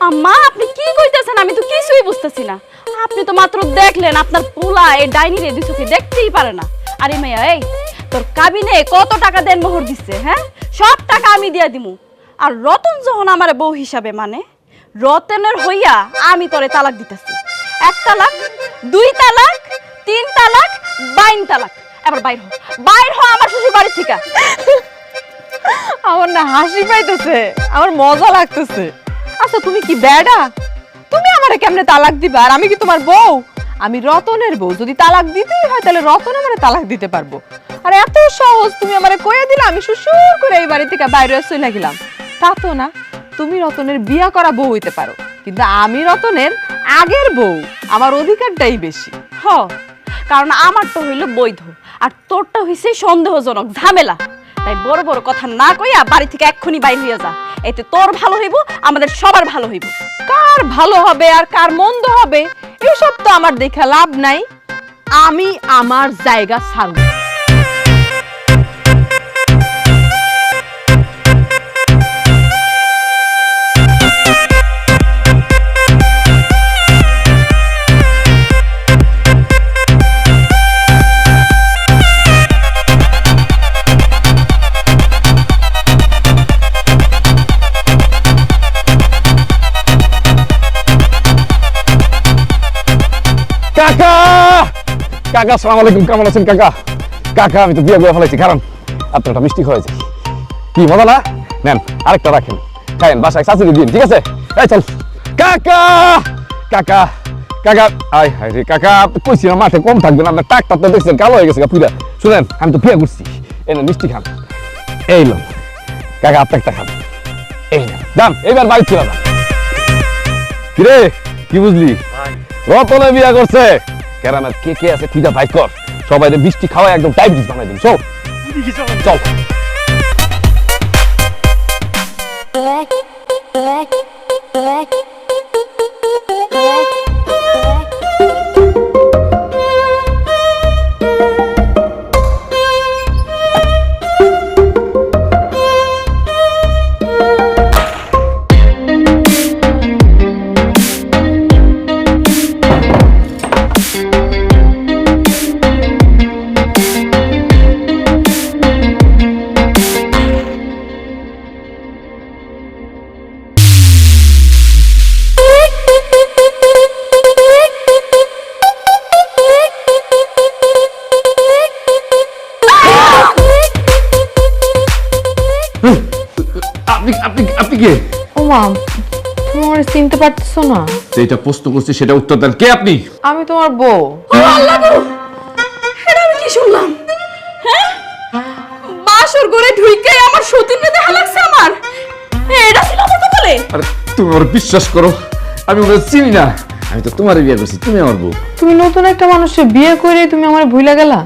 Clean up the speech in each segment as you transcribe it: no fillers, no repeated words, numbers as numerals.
আম্মা আপনি কি কইতেছেন? আমি তো কিছুই বুঝতেছি না। আপনি তো মাত্র দেখলেন আপনার পোলা এই ডাইনির এই দুচোখে দেখতেই পারে না। আরে মাইয়া, এই তোর কাবিনে কত টাকা দেন মোহর দিচ্ছে? হ্যাঁ, সব টাকা আমি দিয়া দিমু। আর রতন যখন আমার বউ হিসাবে মানে, রতনের হইয়া আমি তোরে তালাক দিতেছি। 1 তালাক, 2 তালাক, 3 তালাক, 22 তালাক। এবার বাইর হ, বাইর হ আমার শ্বশুর বাড়ি থেকে। আমার না হাসি পাইতেছে, আমার মজা লাগতেছে। আচ্ছা তুমি কি বেডা? তুমি আমারে কেমনে তালাক দিবা? আর আমি কি তোমার বউ? আমি রতনের বউ, যদি তালাক দিতেই হয় তাহলে রতন আমারে তালাক দিতে পারবো। আর এত সহজ তুমি আমারে কইয়া দিলা, আমি সুসুর করে এই বাড়ি থেকে বাইরে চলে গেলাম। তা তো না, তুমি রতনের বিয়া করা বউ হইতে পারো, কিন্তু আমি রতনের আগের বউ, আমার অধিকারটাই বেশি। হ, কারণ আমার তো হইল বৈধ আর তোরটা হইছে সন্দেহজনক ঝামেলা। তাই বড় বড় কথা না কইয়া বাড়ি থেকে এক্ষুনি বাইর হইয়া যা। এতে তোর ভালো হইব, আমাদের সবার ভালো হইব। কার ভালো হবে আর কার মন্দ হবে এসব তো আমার দেখে লাভ নাই। আমি আমার জায়গা ছাড়ব। কাকা কাকা আসসালামু আলাইকুম, কেমন আছেন কাকা? কাকা আমি তো বিয়ে করে ফেলাইছি, কারণ আপনারটা মিষ্টি খাওয়াইছে। কি মজা না? নেন আরেকটা রাখেন, খাইন, বাসায় শাশুড়ি দিন, ঠিক আছে? এই চল কাকা। কাকা কাকা আয় হায় রে কাকা, কইছি না মাঠে কম থাকবেন, আপনার টাকটা তো দেখছেন কালো হয়ে গেছে পুরা। শুনেন, আমি তো বিয়ে করছি, এই না মিষ্টি খান। এই লো কাকা, আপনি একটা খান, এই না যান, এইবার বাড়ি ছিল না। কিরে কি বুঝলি? রতনে বিয়া করছে, কেরামের কে কে আছে তুই ভাই কর, সবাই মিষ্টি খাওয়া একদম ডায়াবেটিস বানাই দিন। চল চল। আপনি কে? ও মা, তুমি আমার চিনতে পারতেছো না? যেটা প্রশ্ন করছি সেটা উত্তর দেন, কে আপনি? আমি তোমার বউ। ও আল্লাহ গো, এটা আমি কি শুনলাম? হ্যাঁ, বাসর ঘরে ঢুইকে আমার সতীনে দেখা লাগছে আমার। এটা ছিল আমার কপালে। আরে তুমি আমার বিশ্বাস করো, আমি ওকে চিনি না, আমি তো তোমার বিয়ে করছি, তুমি আমার বউ। তুমি নতুন একটা মানুষের বিয়ে করে তুমি আমার ভুলে গেলা,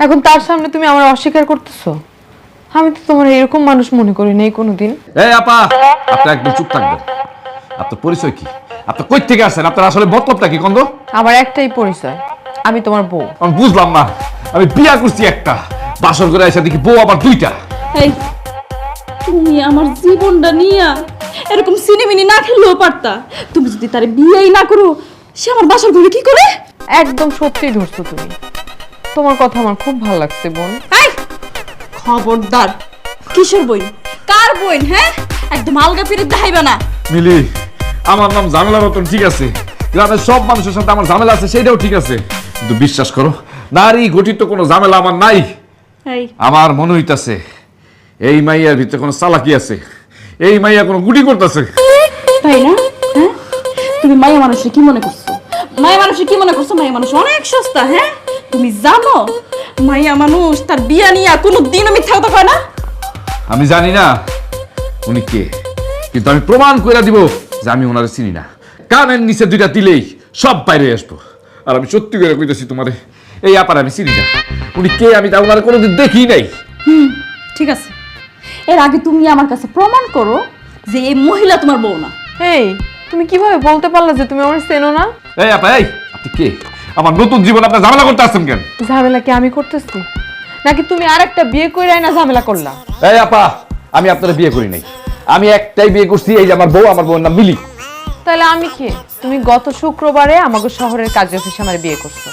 এখন তার সামনে তুমি আমার অস্বীকার করতেছো? আমি তো তোমার এরকম মানুষ মনে করি নাই কোনোদিন। এই আপা, আপনি একদম চুপ থাকবেন। আপনার পরিচয় কি? আপনি কই থেকে আসেন? আপনার আসলে মতলবটা কি কন্দ? আমার একটাই পরিচয়, আমি তোমার বউ। আমি বুঝলাম না, আমি বিয়া করছি একটা, বাসর করে এসে দেখি বউ আবার 2টা। এই, তুমি আমার জীবনটা নিয়া এরকম সিনেমিনি না খেললেও পারতা। তুমি যদি তারে বিয়েই না করো, সে আমার বাসর ঘরে কি করে? একদম সত্যি ধরছো তুমি, তোমার কথা আমার খুব ভালো লাগছে বোন। এই, খবরদার, কিসের বই, কার বই? হ্যাঁ, একদম আলগা ফিরে দেখাইবা না। মিলি, আমার নাম ঝামেলা রতন, ঠিক আছে? গ্রামের সব মানুষের সাথে আমার ঝামেলা আছে, সেটাও ঠিক আছে, কিন্তু বিশ্বাস করো, নারী গঠিত কোনো ঝামেলা আমার নাই। এই, আমার মনে হইতাছে এই মাইয়ার ভিতরে কোনো চালাকি আছে, এই মাইয়া কোনো গুটি করতেছে। তাই না? হ্যাঁ, তুমি মায়া মানুষের কি মনে করছো? মায়া মানুষের কি মনে করছো? মায়া মানুষ অনেক সস্তা। হ্যাঁ, তুমি জানো মায়া মানুষ তার বিয়া নিয়ে কোনো দিনও মিথ্যা কথা কয় না। আমি জানি না উনি কে, কিন্তু আমি প্রমাণ করে দিব যে আমি ওনারে চিনি না। কানের নিচে 2টা দিলেই সব বাইরে আসবো। আর আমি সত্যি করে কইতেছি তোমারে, এই আপার আমি চিনি না, উনি কে আমি তা ওনারে কোনোদিন দেখি নাই। ঠিক আছে, এর আগে তুমি আমার কাছে প্রমাণ করো যে এই মহিলা তোমার বউ না। এই, তুমি কিভাবে বলতে পারলে যে তুমি আমার চেনো না? এই আপা, এই আপনি কে? আমার নতুন জীবন আপনার ঝামেলা করতে আসছেন কেন? ঝামেলা কি আমি করতেছি, নাকি তুমি আরেকটা বিয়ে করে আইনা ঝামেলা করলা? এই আপা, আমি আপনার বিয়ে করি নাই, আমি একটাই বিয়ে করছি, এই যে আমার বউ, আমার বউয়ের নাম মিলি। তাহলে আমি কি? তুমি গত শুক্রবারে আমাকে শহরের কাজ অফিসে আমার বিয়ে করছো,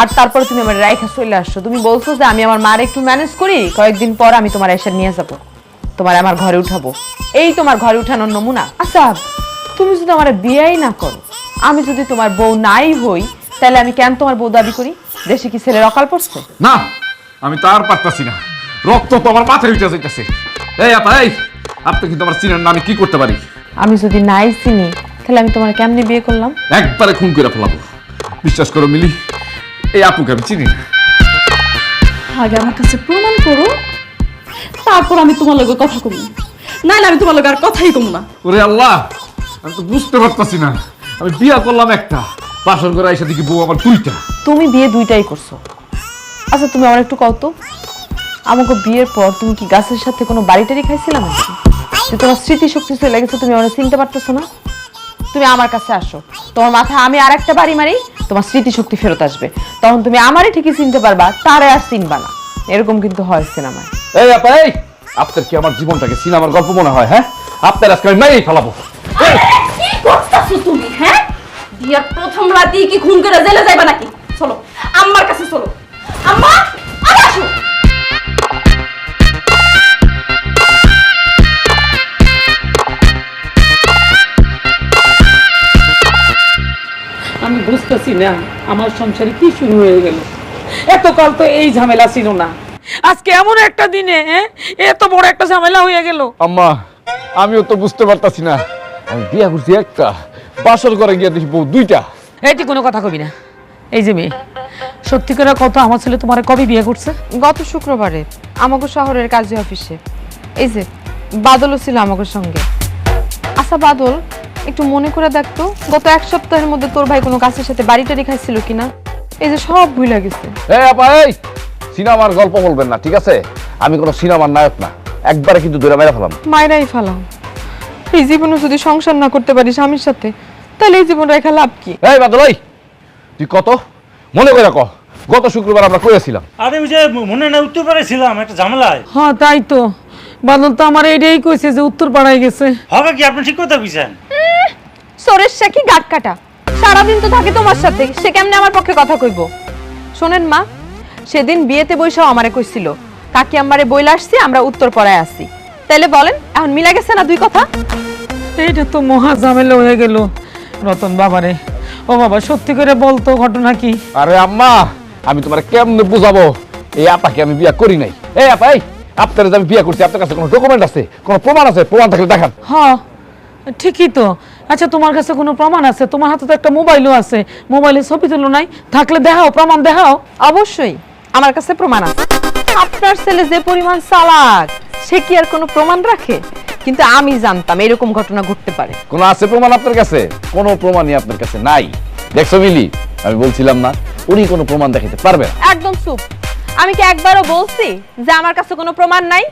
আর তারপর তুমি আমার রাইখা চলে আসছো। তুমি বলছো যে আমি আমার মার একটু ম্যানেজ করি, কয়েকদিন পর আমি তোমার এসে নিয়ে যাব, তোমার আমার ঘরে উঠাবো। এই তোমার ঘরে উঠানোর নমুনা। আচ্ছা, তুমি যদি আমার বিয়েই না করো, আমি যদি তোমার বউ নাই হই, তাহলে আমি কেন তোমার বউ দাবি করি? দেশে কি ছেলের অকাল পড়ছে? না, আমি তার পারতাছি না, রক্ত তো আমার মাথায় উঠে যাইতেছে। এই আপা, এই আপনি কিন্তু আমার চিনেন না, আমি কি করতে পারি? আমি যদি নাই চিনি, তাহলে আমি তোমার কেমনে বিয়ে করলাম? একবারে খুন করে ফেলাবো। বিশ্বাস করো মিলি, এই আপুকে আমি চিনি না। আগে আমার কাছে প্রমাণ করো, তারপর আমি তোমার লগে কথা কমু, নাহলে আমি তোমার লগে আর কথাই কমু না। ওরে আল্লাহ, আমি তো বুঝতে পারতাছি না, আমি বিয়া করলাম একটা, বাসর করে এসে দেখি বউ আমার দুইটা। তুমি বিয়ে দুইটাই করছো। আচ্ছা, তুমি আমার একটু কও তো, আমাকে বিয়ের পর তুমি কি গাছের সাথে কোনো বাড়িটারি খাইছিলাম নাকি? যে তোমার স্মৃতিশক্তি চলে গেছে, তুমি আমার চিনতে পারতেছো না? তুমি আমার কাছে আসো, তোমার মাথায় আমি আর একটা বাড়ি মারি, তোমার স্মৃতিশক্তি ফেরত আসবে, তখন তুমি আমারই ঠিকই চিনতে পারবা, তারে আর চিনবা না। এরকম কিন্তু হয় সিনেমায়। এই আপা, এই আপনার কি আমার জীবনটাকে সিনেমার গল্প মনে হয়? হ্যাঁ, আপনার আজকে আমি মেরেই ফেলাবো। কি করতেছো তুমি? হ্যাঁ, বিয়ার প্রথম রাতেই কি খুন করে জেলে যাইবা নাকি? চলো আম্মার কাছে, চলো। আম্মা, আরে আসো। আমি বুঝতেছি না আমার সংসারে কি শুরু হয়ে গেল। এতকাল তো এই ঝামেলা ছিল না, আজকে এমন একটা দিনে এত বড় একটা ঝামেলা হয়ে গেল। আম্মা, আমিও তো বুঝতে পারতাছি না, আমি বিয়া করছি একটা, বাসর করে গিয়ে দেখি বউ দুইটা। এইটি কোনো কথা কবি না। এই যে মেয়ে, সত্যি করে কত আমার ছেলে তোমার কবে বিয়ে করছে? গত শুক্রবারে আমাকে শহরের কাজী অফিসে। এই যে বাদলও ছিল আমাকে সঙ্গে। আচ্ছা বাদল, একটু মনে করে দেখতো গত এক সপ্তাহের মধ্যে তোর ভাই কোনো কাছের সাথে বাড়িটারি খাইছিল কিনা? এই যে সব ভুলে গেছে। এই আপা, এই সিনেমার গল্প বলবেন না, ঠিক আছে? আমি কোনো সিনেমার নায়ক না, একবারে কিন্তু দূরে মেরে ফেলাম। মায়েরাই ফেলাম। এই জীবনে যদি সংসার না করতে পারি স্বামীর সাথে, তাহলে এই জীবন রেখা লাভ কি? এই বাদল, এই তুই কত মনে করে রাখ, গত শুক্রবার আমরা কইয়াছিলাম। আরে ওই যে মনে না উত্তর পাড়ায় একটা ঝামেলায়। হ্যাঁ তাই তো, বাদল তো আমার এইটাই কইছে যে উত্তর পাড়ায় গেছে। হবে কি, আপনি ঠিক কথা বুঝছেন? সরের সে কি গাট কাটা, সারাদিন তো থাকে তোমার সাথে, সে কেমনে আমার পক্ষে কথা কইব? শোনেন মা, সেদিন বিয়েতে বৈশাও আমারে কইছিল কাকি আমারে বইলা আসছি আমরা উত্তর পাড়ায় আসি। তাইলে বলেন এখন মিলা গেছে না দুই কথা? এইটা তো মহা ঝামেলা হয়ে গেল রতন বাবারে। ও বাবা, সত্যি করে বলতো ঘটনা কি? আরে আম্মা, আমি তোমার কেমনে বুঝাবো, এই আপাকে আমি বিয়া করি নাই। এই আপা, এই আপনার যে আমি বিয়া করছি, আপনার কাছে কোনো ডকুমেন্ট আছে, কোনো প্রমাণ আছে? প্রমাণ থাকলে দেখান। হ্যাঁ ঠিকই তো। আচ্ছা, তোমার কাছে কোনো প্রমাণ আছে? তোমার হাতে তো একটা মোবাইলও আছে, মোবাইলে ছবি তুলো নাই? থাকলে দেখাও, প্রমাণ দেখাও। অবশ্যই আমার কাছে প্রমাণ আছে। আপনার ছেলে যে পরিমাণ চালাক, সে কি আর কোনো প্রমাণ রাখে? কিন্তু আমি জানতাম এরকম ঘটনা ঘটতে পারে। কোনো আছে প্রমাণ আপনার কাছে? কোনো প্রমাণই আপনার কাছে নাই। দেখছো মিলি, আমি বলছিলাম না উনি কোনো প্রমাণ দেখাতে পারবে না। একদম চুপ। আমি কি একবারও বলছি যে আমার কাছে কোনো প্রমাণ নাই?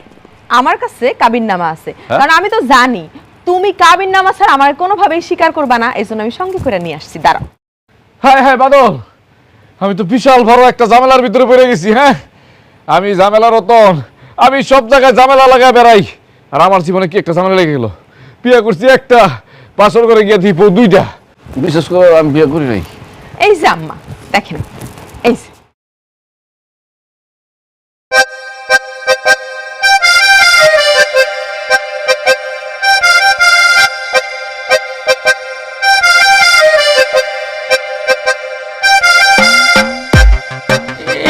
আমার কাছে কাবিননামা আছে, কারণ আমি তো জানি তুমি কাবিননামা ছাড়া আমার কোনোভাবেই স্বীকার করবা না, এই জন্য আমি সঙ্গে করে নিয়ে আসছি। দাঁড়াও। হ্যাঁ হ্যাঁ বাদল, আমি তো বিশাল বড় একটা ঝামেলার ভিতরে পড়ে গেছি। হ্যাঁ, আমি ঝামেলার রতন, আমি সব জায়গায় ঝামেলা লাগায় বেড়াই, আর আমার জীবনে কি একটা ঝামেলা লেগে গেল। বিয়ে করছি একটা, বাসর করে গিয়ে দিব দুইটা। বিশেষ করে আমি বিয়ে করি নাই। এই যে আম্মা দেখেন, এই যে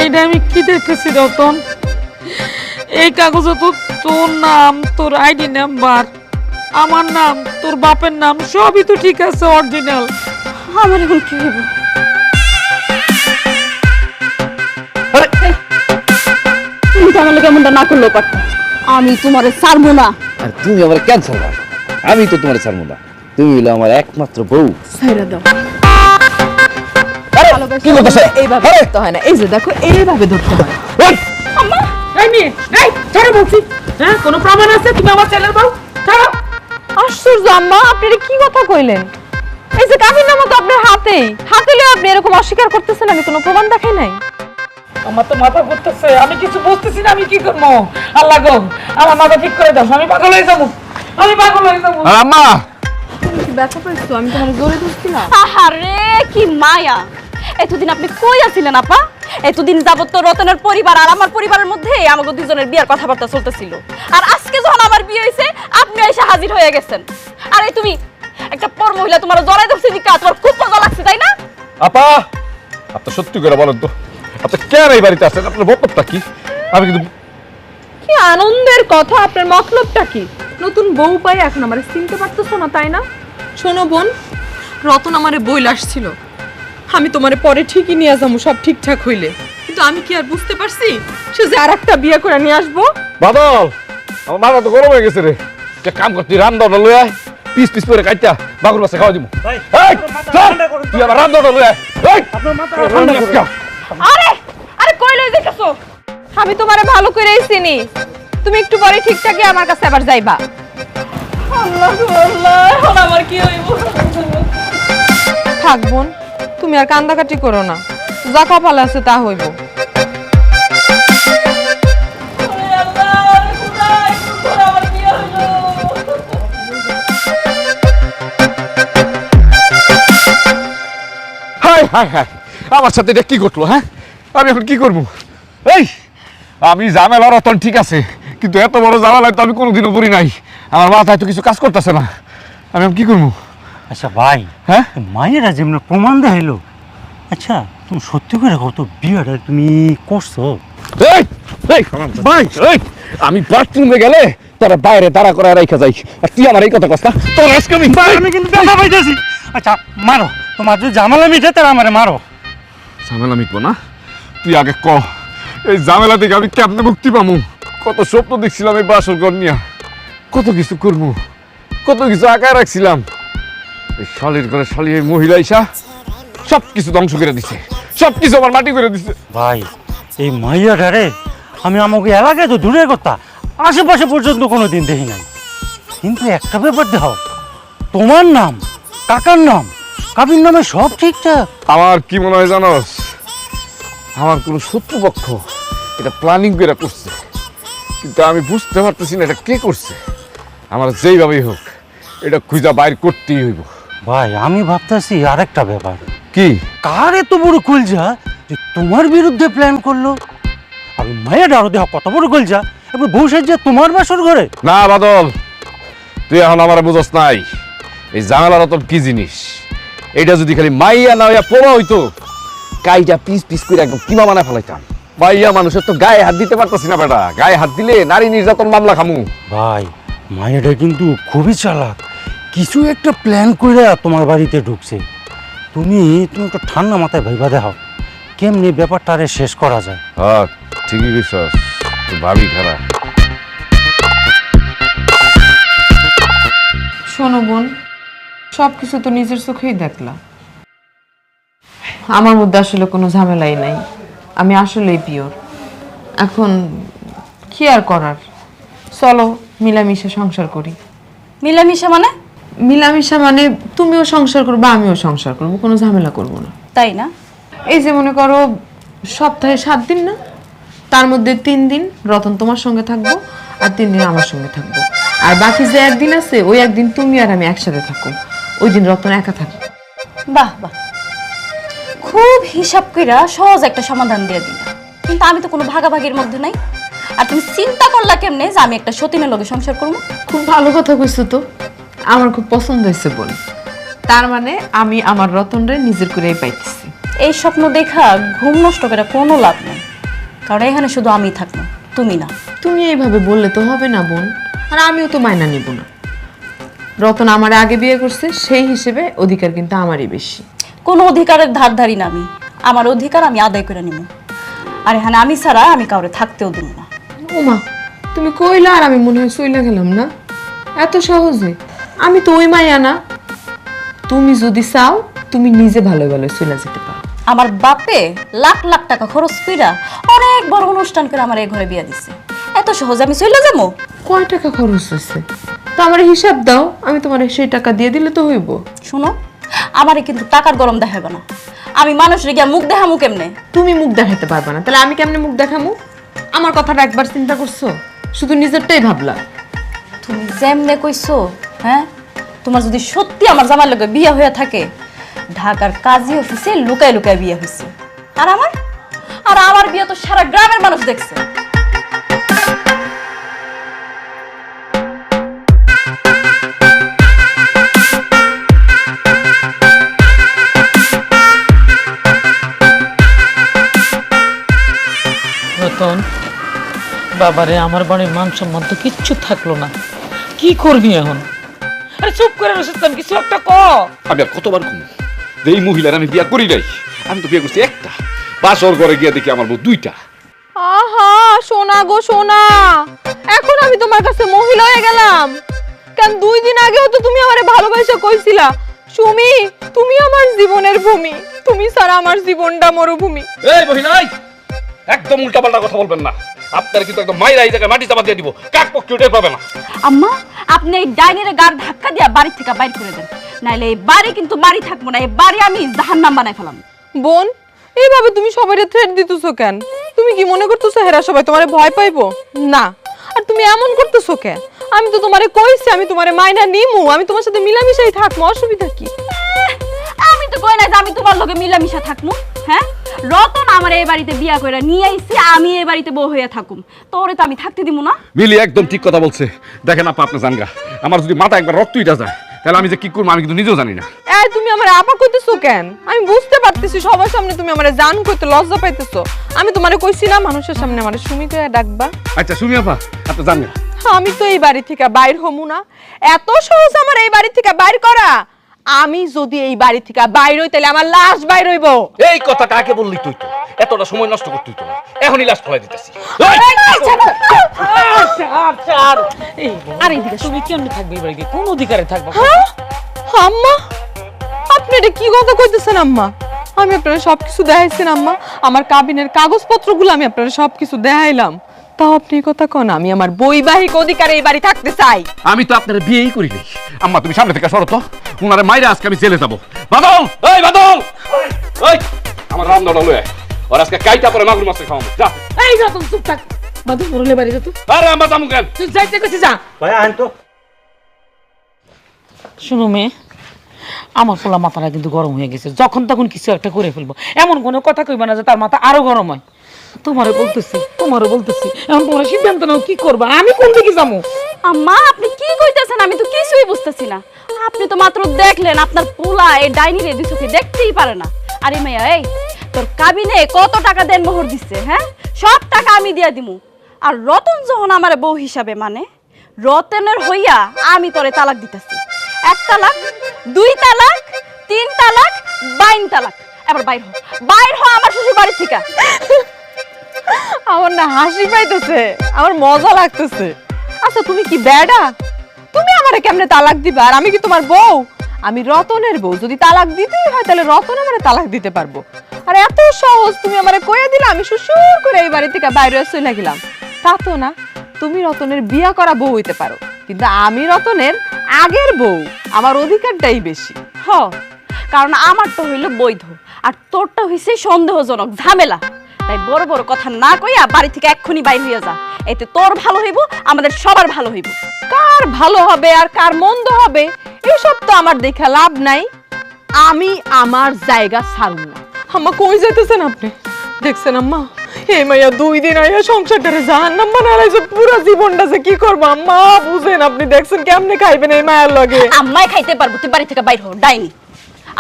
এইটা আমি কি দেখতেছি রতন? এই কাগজে তো তোর নাম, তোর আইডি নাম্বার, আমার নাম, তোর বাপের নাম সবই তো ঠিক আছে, অরিজিনাল। আমার এখন কি হইব? তুমি তো আমার লোক এমনটা না করলেও পারত। আমি তোমারে ছাড়বো না। আর তুমি আমার ক্যান্সার না, আমি তো তোমার ছাড়বো না। তুমি হলো আমার একমাত্র বউ। ছাইরা দাও। কি করতেছে? এইভাবে ধরতে হয় না, এই যে দেখো এইভাবে ধরতে হয়। এই মেয়ে, এই ছাড়ো বলছি। হ্যাঁ, কোনো প্রমাণ আছে তুমি আমার ছেলের বউ? ছাড়ো। আশ্চর্য আম্মা, আপনি এটা কি কথা কইলেন? এই যে কাবিননামা তো আপনার হাতেই, হাতে লয়ে আপনি এরকম অস্বীকার করতেছেন আমি কোনো প্রমাণ দেখাই নাই। আমার তো মাথা ঘুরতেছে, আমি কিছু বুঝতেছি না, আমি কি করবো? আল্লাহ গো, আমার মাথা ঠিক করে দাও, আমি পাগল হয়ে যাবো। আমি পাগল হয়ে যাবো। আর আম্মা তুমি কি ব্যথা পাইছো? আমি তোমার জোরে ধরছিলাম। আহারে কি মায়া! এতদিন আপনি কই আছিলেন আপা? এতদিন যাবত তো রতনের পরিবার আর আমার পরিবারের মধ্যে আমাদের দুজনের বিয়ার কথাবার্তা চলতেছিল, আর আজকে যখন আমার বিয়ে হয়েছে আপনি এসে হাজির হয়ে গেছেন। আরে তুমি একটা পর মহিলা, তোমার জড়াই ধরছে দিকা, তোমার খুব মজা লাগছে তাই না? আপা আপনার সত্যি করে বলেন তো, আপনি কেন এই বাড়িতে আসছেন? আপনার মতলবটা কি? আমি কিন্তু কি আনন্দের কথা! আপনার মতলবটা কি? নতুন বউ পাই এখন আমারে চিনতে পারতেছো না তাই না? শোনো বোন, রতন আমারে বইল আসছিল আমি তোমারে পরে ঠিকই নিয়ে যাবো সব ঠিকঠাক হইলে, কিন্তু আমি কি আর বুঝতে পারছি সে যে আরেকটা বিয়ে করে নিয়ে আসবো? বাদল, আমার মাথা তো গরম হয়ে গেছে রে। একটা কাম কর, তুই রামদাটা লই আয়, পিস পিস করে কাইটা বাগুর বাসে খাওয়া দিব। ভাই, এই, আপনার মাথা চল, ঠান্ডা করুন। তুই আমার রামদাটা লই আয়। এই, আপনার মাথা ঠান্ডা ঠান্ডা করুন। করুন। আরে আরে কই লই যাইতাছো? আমি তোমারে ভালো করেই চিনি, তুমি একটু পরে ঠিকঠাকই আমার কাছে আবার যাইবা। আল্লাহ গো আল্লাহ, এখন আমার কি হইব? থাক বোন, তুমি আর কান্দাকাটি করো না, যা কপালে আছে তা হইব। আরে আল্লাহ, আরে খোদা, একটু পরে আমার বিয়ে হইলো। হাই হাই হাই, আমার সাথে এটা কি ঘটলো? হ্যাঁ, আমি এখন কি করবো? এই, আমি ঝামেলা রতন ঠিক আছে, কিন্তু এত বড় ঝামেলায় তো আমি কোনোদিনও করি নাই। আমার মাথায় তো কিছু কাজ করতেছে না, আমি এখন কি করবো? আচ্ছা ভাই, হ্যাঁ, মায়েরা যেমন প্রমাণ দেখাইলো, আচ্ছা তুমি সত্যি করে কত বিয়েটা তুমি করছো? এই, এই, ভাই, এই, আমি বাথরুমে গেলে তোরা বাইরে দাঁড়া করে রাইখা যাই, আর তুই আমার এই কথা কস না? তোর আজকে আমি আমি কিন্তু দেখা পাইতেছি। আচ্ছা মারো, তোমার যদি জামালা মিঠে তারা আমারে মারো। ঝামেলা মিটবো না? তুই আগে ক, এই ঝামেলা থেকে আমি কেমনে মুক্তি পাবো? কত স্বপ্ন দেখছিলাম এই বাসর ঘর নিয়া, কত কিছু করবো, কত কিছু আঁকায় রাখছিলাম। এই শালির ঘরে শালি এই মহিলা ইসা সব কিছু ধ্বংস করে দিছে, সব কিছু আমার মাটি করে দিছে। ভাই, এই মাইয়াটারে আমি আমাকে এলাকায় তো দূরের কথা, আশেপাশে পর্যন্ত কোনো দিন দেখি নাই। কিন্তু একটা ব্যাপার দেখো, তোমার নাম, কাকার নাম, কাবির নামে সব ঠিকঠাক। আমার কি মনে হয় জানোস, আমার কোনো শত্রুপক্ষ এটা প্ল্যানিং করে করছে, কিন্তু আমি বুঝতে পারতেছি না এটা কে করছে। আমার যেইভাবেই হোক এটা খুঁজা বাইর করতেই হইব। ভাই আমি ভাবতেছি আরেকটা ব্যাপার, কি? কার এত বড় কলজা যে তোমার বিরুদ্ধে প্ল্যান করলো? আর মায়ের আরো দেহ কত বড় কলজা, এবার বউ সাজ্জা তোমার বাসর ঘরে। না বাদল, তুই এখন আমার বুঝস নাই এই জানালার তো কি জিনিস। এটা যদি খালি মাইয়া না হইয়া পোড়া হইতো, কাইটা পিস পিস করে একদম কিমা বানায় ফেলাইতাম। মাইয়া মানুষের তো গায়ে হাত দিতে পারতাছি না বেটা, গায়ে হাত দিলে নারী নির্যাতন মামলা খামু। ভাই মায়েরা কিন্তু খুবই চালাক, কিছু একটা প্ল্যান করে তোমার বাড়িতে ঢুকছে। তুমি তুমি একটু ঠান্ডা মাথায় ভাইবা দেখো কেমনি ব্যাপারটা আরে শেষ করা যায়। হ্যাঁ ঠিকই বিশ্বাস, তুই ভাবি খারাপ। শোনো বোন, সব কিছু তো নিজের চোখেই দেখলা, আমার মধ্যে আসলে কোনো ঝামেলাই নাই, আমি আসলেই পিওর। এখন কি আর করার, চলো মিলামিশা সংসার করি। মিলামিশা মানে? মিলামিশা মানে তুমিও সংসার করবো আমিও সংসার করবো, কোনো ঝামেলা করবো না। তাই না? এই যে মনে করো সপ্তাহে 7 দিন না, তার মধ্যে 3 দিন রতন তোমার সঙ্গে থাকবো আর 3 দিন আমার সঙ্গে থাকবো, আর বাকি যে একদিন আছে ওই একদিন তুমি আর আমি একসাথে থাকবো, ওই দিন রতন একা থাকবে। বাহ বাহ, খুব হিসাব কইরা সহজ একটা সমাধান দিয়ে দিলা, কিন্তু আমি তো কোনো ভাগাভাগির মধ্যে নাই। আর তুমি চিন্তা করলা কেমনে যে আমি একটা সতীনের লগে সংসার করবো? খুব ভালো কথা কইছো তো, আমার খুব পছন্দ হয়েছে বল। তার মানে আমি আমার রতনরে নিজের করেই পাইতেছি। এই স্বপ্ন দেখা ঘুম নষ্ট করে কোনো লাভ নেই, কারণ এখানে শুধু আমি থাকবো, তুমি না। তুমি এইভাবে বললে তো হবে না বোন, আর আমিও তো মাইনা নিব না। রতন আমার আগে বিয়ে করছে, সেই হিসেবে অধিকার কিন্তু আমারই বেশি। কোনো অধিকারের ধার ধারি না আমি, আমার অধিকার আমি আদায় করে নিব। আর এখানে আমি ছাড়া আমি কাউরে থাকতেও দেব না। ওমা, তুমি কইলা আর আমি মনে হয় চইলা গেলাম না এত সহজে। আমি তো ওই মাইয়া না, তুমি যদি চাও তুমি নিজে ভালো ভালো চলে যেতে পারো। আমার বাপে লাখ লাখ টাকা খরচ কইরা অনেক বড় অনুষ্ঠান করে আমার এই ঘরে বিয়া দিছে, এত সহজে আমি চলে যাবো? কয় টাকা খরচ হয়েছে তো আমার হিসাব দাও, আমি তোমার সেই টাকা দিয়ে দিলে তো হইব। শুনো, আমারে কিন্তু টাকার গরম দেখাবে না, আমি মানুষের গিয়া মুখ দেখামু কেমনে? তুমি মুখ দেখাতে পারবে না, তাহলে আমি কেমনে মুখ দেখামু? আমার কথাটা একবার চিন্তা করছো? শুধু নিজেরটাই ভাবলা। তুমি যেমনে কইছো, হ্যাঁ, তোমার যদি সত্যি আমার জামার লগে বিয়ে হয়ে থাকে, ঢাকার কাজী অফিসে লুকায় লুকায় বিয়ে হয়েছে। আর আমার বিয়ে তো সারা গ্রামের মানুষ দেখছে। রতন, বাবারে আমার বাড়ির মান সম্মান তো কিচ্ছু থাকলো না, কি করবি এখন? আরে চুপ করে রসিস্তান, কিছু একটা ক। আমি আর কতবার কম যে এই মহিলার আমি বিয়া করি নাই, আমি তো বিয়ে করছি একটা, বাসর ঘরে গিয়ে দেখি আমার বউ দুইটা। আহা সোনা গো সোনা, এখন আমি তোমার কাছে মহিলা হয়ে গেলাম কেন? 2 দিন আগেও তো তুমি আমারে ভালোবাসা কইছিলা। সুমি, তুমি আমার জীবনের ভূমি, তুমি ছাড়া আমার জীবনটা মরুভূমি। এই মহিলা, একদম উল্টাপাল্টা কথা বলবেন না। আপনার কিন্তু একদম মাইরা এই জায়গায় মাটি চাপা দিয়ে দিব, কাক পক্ষে উঠে পাবে না। আম্মা, আপনি এই ডাইনিরে গার ধাক্কা দিয়া বাড়ি থেকে বাইর করে দেন, নাইলে এই বাড়ি কিন্তু বাড়ি থাকবো না, এই বাড়ি আমি জাহান্নাম বানাই ফেলাম। বোন, এইভাবে তুমি সবাইকে থ্রেট দিতেছো কেন? তুমি কি মনে করতেছো হেরা সবাই তোমারে ভয় পাইবো? না। আর তুমি এমন করতেছো কেন? আমি তো তোমারে কইছি আমি তোমারে মাইনা নিমু, আমি তোমার সাথে মিলামিশাই থাকবো, অসুবিধা কি? আমি তো কই না যে আমি তোমার লগে মিলামিশা থাকমু। হ্যাঁ, রতন আমার এই বাড়িতে বিয়া কইরা নিয়ে আইছি, আমি এই বাড়িতে বউ হইয়া থাকুম, তোরে তো আমি থাকতে দিমু না। মিলি একদম ঠিক কথা বলছে। দেখেন আপা, আপনি জানগা, আমার যদি মাথা একবার রক্ত উঠা যায় তাহলে আমি যে কি করবো আমি কিন্তু নিজেও জানি না। এই তুমি আমার আপা কইতেছো কেন? আমি বুঝতে পারতেছি সবার সামনে তুমি আমারে জান কইতে লজ্জা পাইতেছো। আমি তোমারে কইছি না মানুষের সামনে আমারে সুমি কইয়া ডাকবা? আচ্ছা সুমি আপা, আপনি জানগা। আমি তো এই বাড়ি থেকে বাইর হমু না। এত সহজ আমার এই বাড়ি থেকে বাইর করা? আমি যদি এই বাড়ি থেকে বাইর হই তাহলে আমার লাশ বাইর হইব। এই কথা কাকে বললি তুই? তো এতটা সময় নষ্ট করতে হইতো না, এখনই লাশ ফলাই দিতেছি। আর এইদিকে তুমি কেমনে থাকবে এই বাড়িতে? কোন অধিকারে থাকবা? হ্যাঁ? আম্মা, আপনি এটা কি কথা কইতেছেন আম্মা? আমি আপনারা সবকিছু দেখাইছেন আম্মা, আমার কাবিনের কাগজপত্রগুলো আমি আপনারা সবকিছু দেখাইলাম, তাও আপনি এই কথা কন আমি আমার বৈবাহিক অধিকারে এই বাড়ি থাকতে চাই। আমি তো আপনার বিয়েই করি নাই। আম্মা তুমি সামনে থেকে সরো তো, উনারে মাইরা আজকে আমি জেলে যাবো। বাদল, এই বাদল, এই আমার রামদাটা লয়ে আর আজকে কাইটা পরে মাগুর মাছ খাওয়াবো। যা। এই রতন চুপ থাক, বাদু মরলে বাড়ি যা তুই। আরে আম্মা যামু কেন? তুই যাইতে কইছিস যা। ভাই আন তো। শুনো মেয়ে, আমার পোলা মাথাটা কিন্তু গরম হয়ে গেছে, যখন তখন কিছু একটা করে ফেলবো। এমন কোনো কথা কইবা না যে তার মাথা আরো গরম হয়। তোমারও বলতেছি এখন তোমার সিদ্ধান্ত নাও, কি করবা? আমি কোন দিকে যাবো? আম্মা, আপনি কি কইতেছেন? আমি তো কিছুই বুঝতেছি না। আপনি তো মাত্র দেখলেন আপনার পোলা এই ডাইনিরে দুই চোখে দেখতেই পারে না। আরে মাইয়া, এই তোর কাবিনে কত টাকা দেন মোহর দিচ্ছে? হ্যাঁ, সব টাকা আমি দিয়া দিমু। আর রতন যখন আমার বউ হিসাবে মানে, রতনের হইয়া আমি তোরে তালাক দিতেছি। 1 তালাক, 2 তালাক, 3 তালাক, 22 তালাক। এবার বাইর হ আমার শ্বশুর বাড়ি থেকে। আমার না হাসি পাইতেছে, আমার মজা লাগতেছে। আচ্ছা তুমি কি বেডা? তুমি আমারে কেমনে তালাক দিবা? আর আমি কি তোমার বউ? আমি রতনের বউ, যদি তালাক দিতেই হয় তাহলে রতন আমারে তালাক দিতে পারবো। আর এত সহজ তুমি আমারে কইয়া দিলা, আমি সুসুর করে এই বাড়ি থেকে বাইরে চলে গেলাম। তা তো না, তুমি রতনের বিয়া করা বউ হইতে পারো, কিন্তু আমি রতনের আগের বউ, আমার অধিকারটাই বেশি। হ, কারণ আমার তো হইল বৈধ আর তোরটা হইছে সন্দেহজনক ঝামেলা। তাই বড় বড় কথা না কইয়া বাড়ি থেকে এক্ষুনি বাইর হইয়া যা, এতে তোর ভালো হইব, আমাদের সবার ভালো হইব। কার ভালো হবে আর কার মন্দ হবে এসব তো আমার দেখা লাভ নাই। আমি আমার জায়গা ছাড়ব না। আম্মা কই যাইতেছেন আপনি? দেখছেন আম্মা, এই মাইয়া 2 দিন আইয়া সংসারটারে জাহান্নাম বানাইছে, পুরো জীবনটা যে কি করব আম্মা বুঝেন? আপনি দেখছেন কেমনে খাইবেন এই মায়ের লগে? আম্মাই খাইতে পারবো, তুই বাড়ি থেকে বাইর হ ডাইনি।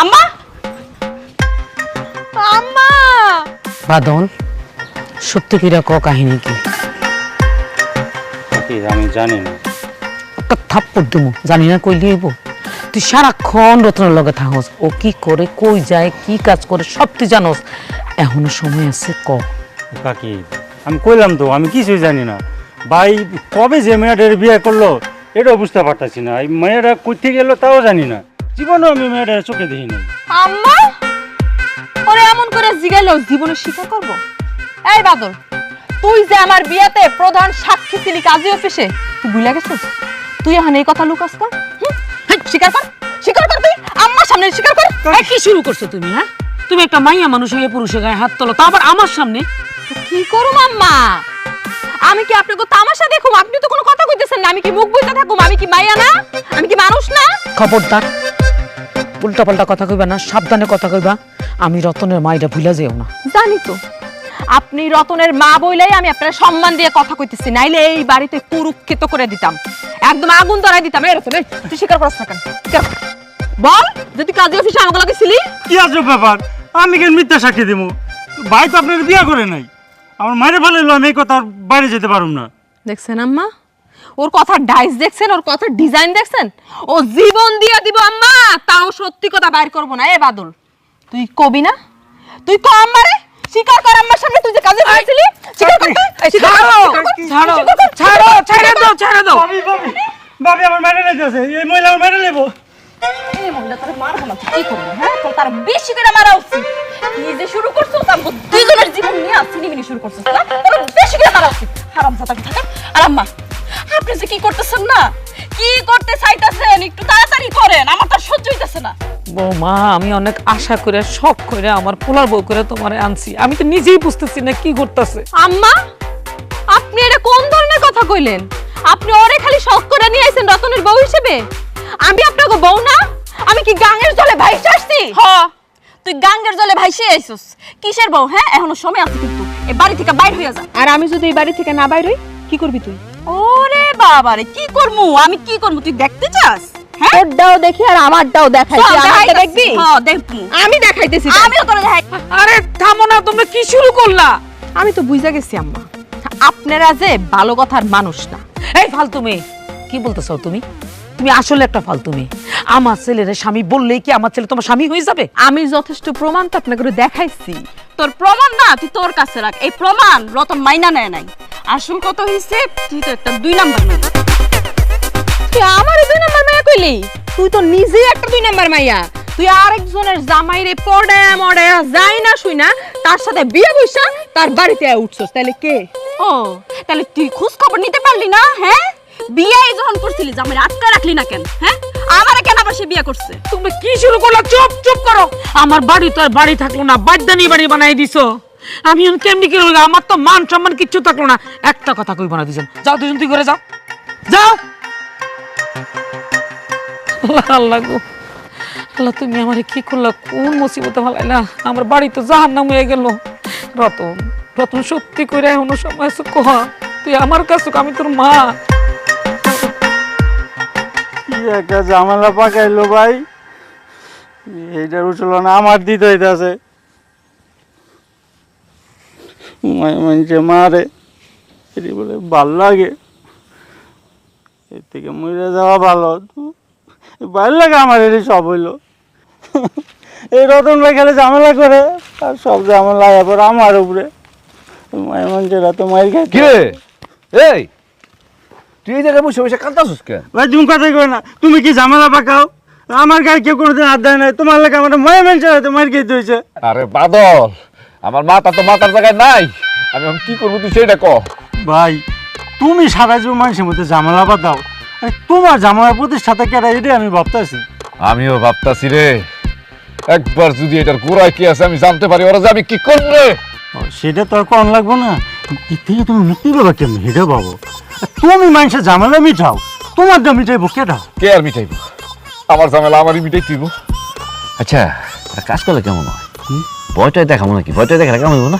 আম্মা, আম্মা বাদল, সত্যি কিরা ক কাহিনী কি? আমি জানি না। একটা থাপ্পড় দেবো, জানি না কই লিয়েব। তুই সারাক্ষণ রত্নের লগে থাকস, ও কি করে, কই যায়, কি কাজ করে সব তুই জানোস। এখনো সময় আছে, ক। কাকি আমি কইলাম তো আমি কিছুই জানি না। ভাই কবে যে মেয়েটার বিয়ে করলো এটাও বুঝতে পারতাছি না। এই মেয়েটা কোথা গেল তাও জানি না। জীবনেও আমি মেয়েটার চোখে দেখি নাই। আম্মা ওরে এমন করে জিগাইলো জীবনে স্বীকার করব? এই বাদল, তুই যে আমার বিয়াতে প্রধান সাক্ষী ছিলি কাজী অফিসে, তুই ভুলে গেছিস? তুই এখন এই কথা লুকাস না? স্বীকার কর, স্বীকার কর, তুই আম্মার সামনে স্বীকার কর। এই কি শুরু করছো তুমি? হ্যাঁ, তুমি একটা মাইয়া মানুষ হয়ে পুরুষের গায়ে হাত তোলো, তা আবার আমার সামনে। কি করুম আম্মা? আমি কি আপনাকে তামাশা দেখুম? আপনি তো কোনো কথা কইতেছেন না। আমি কি মুখ বুইতে থাকুম? আমি কি মাইয়া না? আমি কি মানুষ না? খবরদার উল্টা পাল্টা কথা কইবা না, সাবধানে কথা কইবা। আমি রতনের মাইটা ভুলা যেও না। জানি তো আপনি রতনের মা বইলেই আমি আপনার সম্মান দিয়ে কথা কইতেছি, নাইলে এই বাড়িতে কুরুক্ষেত করে দিতাম, একদম আগুন ধরাই দিতাম। এই রতন, এই, তুই স্বীকার করছ না কেন? স্বীকার কর। বল, যদি কাজী অফিসে আমাকে লাগেছিলি। কি আজব ব্যাপার, আমি কেন মিথ্যা সাক্ষী দিব? ভাই তো আপনার বিয়ে করে নাই, আমার মায়ের ফেলাইলো, আমি এই কথা আর বাইরে যেতে পারুম না। দেখছেন আম্মা, ওর কথার ডাইস দেখছেন, ওর কথার ডিজাইন দেখছেন? ও জীবন দিয়ে দিব আম্মা, তাও সত্যি কথা বাইর করবো না। এ বাদল, তুই কবি না? তুই ক আম্মারে, স্বীকার কর আম্মার সামনে তুই যে কাজে করেছিলি। স্বীকার করতে, ছাড়ো ছাড়ো ছাড়ো, ছেড়ে দাও ছেড়ে দাও। ভাবি ভাবি ভাবি, আমার মেরে নিতেছে, এই মহিলা আমার মেরে নেবো। এই মহিলা তোরে মারবো না, তুই কি করবি? হ্যাঁ, তোর তার বেশি করে মারা উচিত। কি যে শুরু করছো, তার দুইজনের জীবন নিয়ে চিনিমিনি শুরু করছো, তোর বেশি করে মারা উচিত। হারামজাদা কোথাকার। আর আম্মা, আপনি যে কি করতেছেন না, কি করতে চাইতেছেন, একটু তাড়াতাড়ি করেন, আমার তো আর সহ্য হইতেছে না। বৌমা, আমি অনেক আশা করে শখ করে আমার পোলার বউ করে তোমারে আনছি, আমি তো নিজেই বুঝতেছি না কি করতেছে। আম্মা, আপনি এটা কোন ধরনের কথা কইলেন? আপনি ওরে খালি শখ করে নিয়ে আইছেন রতনের বউ হিসেবে? আমি আপনাকে বউ না? আমি কি গাঙ্গের জলে ভাইসে আসছি? হ, তুই গাঙ্গের জলে ভাইসে আইছস। কিসের বউ? হ্যাঁ, এখনো সময় আছে, কিন্তু এই বাড়ি থেকে বাইর হইয়া যা। আর আমি যদি এই বাড়ি থেকে না বাইর হই, কি করবি তুই? ওরে বাবা রে, কি করমু আমি, কি করমু তুই দেখতে চাস? হ্যাঁ, তোরটাও দেখি আর আমারটাও দেখাই। তুই আমারটা দেখবি? হ্যাঁ দেখবি, আমি দেখাইতেছি। আমিও তোরে দেখাই। আরে থামো না, তোমরা কি শুরু করলা? আমি তো বুঝা গেছি আম্মা, আপনারা যে ভালো কথার মানুষ না। এই ফালতু মেয়ে, কি বলতেছো তুমি? তুমি আসলে একটা ফালতু মেয়ে। আমার ছেলের স্বামী বললেই কি আমার ছেলে তোমার স্বামী হয়ে যাবে? আমি যথেষ্ট প্রমাণ তো আপনাকে দেখাইছি। তোর প্রমাণ না তুই তোর কাছে রাখ, এই প্রমাণ রতন মাইনা নেয় নাই। আসল কত হইছে, তুই তো একটা 2 নাম্বার মাইয়া। তুই আমারে 2 নাম্বার মাইয়া কইলি? তুই তো নিজেই একটা 2 নাম্বার মাইয়া। তুই আরেকজনের জামাইরে পড়ে মড়ে যাই না শুই না, তার সাথে বিয়ে বইসা তার বাড়িতে উঠছস, তাহলে কে? ও, তাহলে তুই খোঁজ খবর নিতে পারলি না? হ্যাঁ, বিয়ে যখন করছিলি জামাই আটকা রাখলি না কেন? হ্যাঁ, আমারে কেন আবার সে বিয়ে করছে? তুমি কি শুরু করলা? চুপ চুপ করো। আমার বাড়ি তো আর বাড়ি থাকলো না, বাড়দানি বাড়ি বানাই দিছো। আমি এখন কেমনি কি করব? আমার তো মান সম্মান কিচ্ছু থাকলো না। একটা কথা কইব না দুজন। যাও দুজন, তুই করে যাও, যাও। আল্লাহ আল্লাহ গো, আল্লাহ তুমি আমারে কি করলা? কোন মুসিবতে ফালাইলা? আমার বাড়ি তো জাহান্নাম হয়ে গেল। রতন, রতন সত্যি করে এখনো সময় আছে কহা, তুই আমার কাছে, আমি তোর মা। কি একটা ঝামেলা পাকাইলো ভাই, এইটার উঠলো না, আমার দিতে হইতেছে। মানুষে মারে, এটি বলে ভাল লাগে, এর থেকে মরে যাওয়া ভালো। ভাল লাগে আমার, এটি সব হইলো। এই রতন ভাই খেলে ঝামেলা করে, আর সব ঝামেলা এবার আমার উপরে। মায়ের মানুষেরা তো মায়ের খাই। কিরে এই, তুই এই জায়গায় বসে বসে কাঁদতাছিস কেন? ভাই তুমি কথাই কই না, তুমি কি ঝামেলা পাকাও? আমার গায়ে কেউ কোনোদিন হাত দেয় নাই, তোমার লেগে আমার মায়ের মানুষেরা তো মায়ের খেতে হয়েছে। আরে বাদল, আমার মাথা তো মাথার জায়গায় নাই, আমি এখন কি করবো তুই সেটা ক। ভাই তুমি সারা জীবন মানুষের মধ্যে ঝামেলা বাঁধাও, তোমার ঝামেলার প্রতিষ্ঠাতা কেটে, এটাই আমি ভাবতেছি। আমিও ভাবতাছি রে, একবার যদি এটার গোড়ায় কি আছে আমি জানতে পারি, ওরা যে আমি কি করবো রে। সেটা তো আর কম লাগবো না, এর থেকে তুমি মুক্তি পাবা কেমন সেটা ভাবো। তুমি মানুষের ঝামেলা মিঠাও, তোমার দা মিটাইবো কেটা? কে আর মিটাইব? আমার ঝামেলা আমারই মিটাই দিব। আচ্ছা, একটা কাজ করলে কেমন হয়? ভয়টাই দেখাবো নাকি? ভয়টাই দেখালে কেমন হইব না?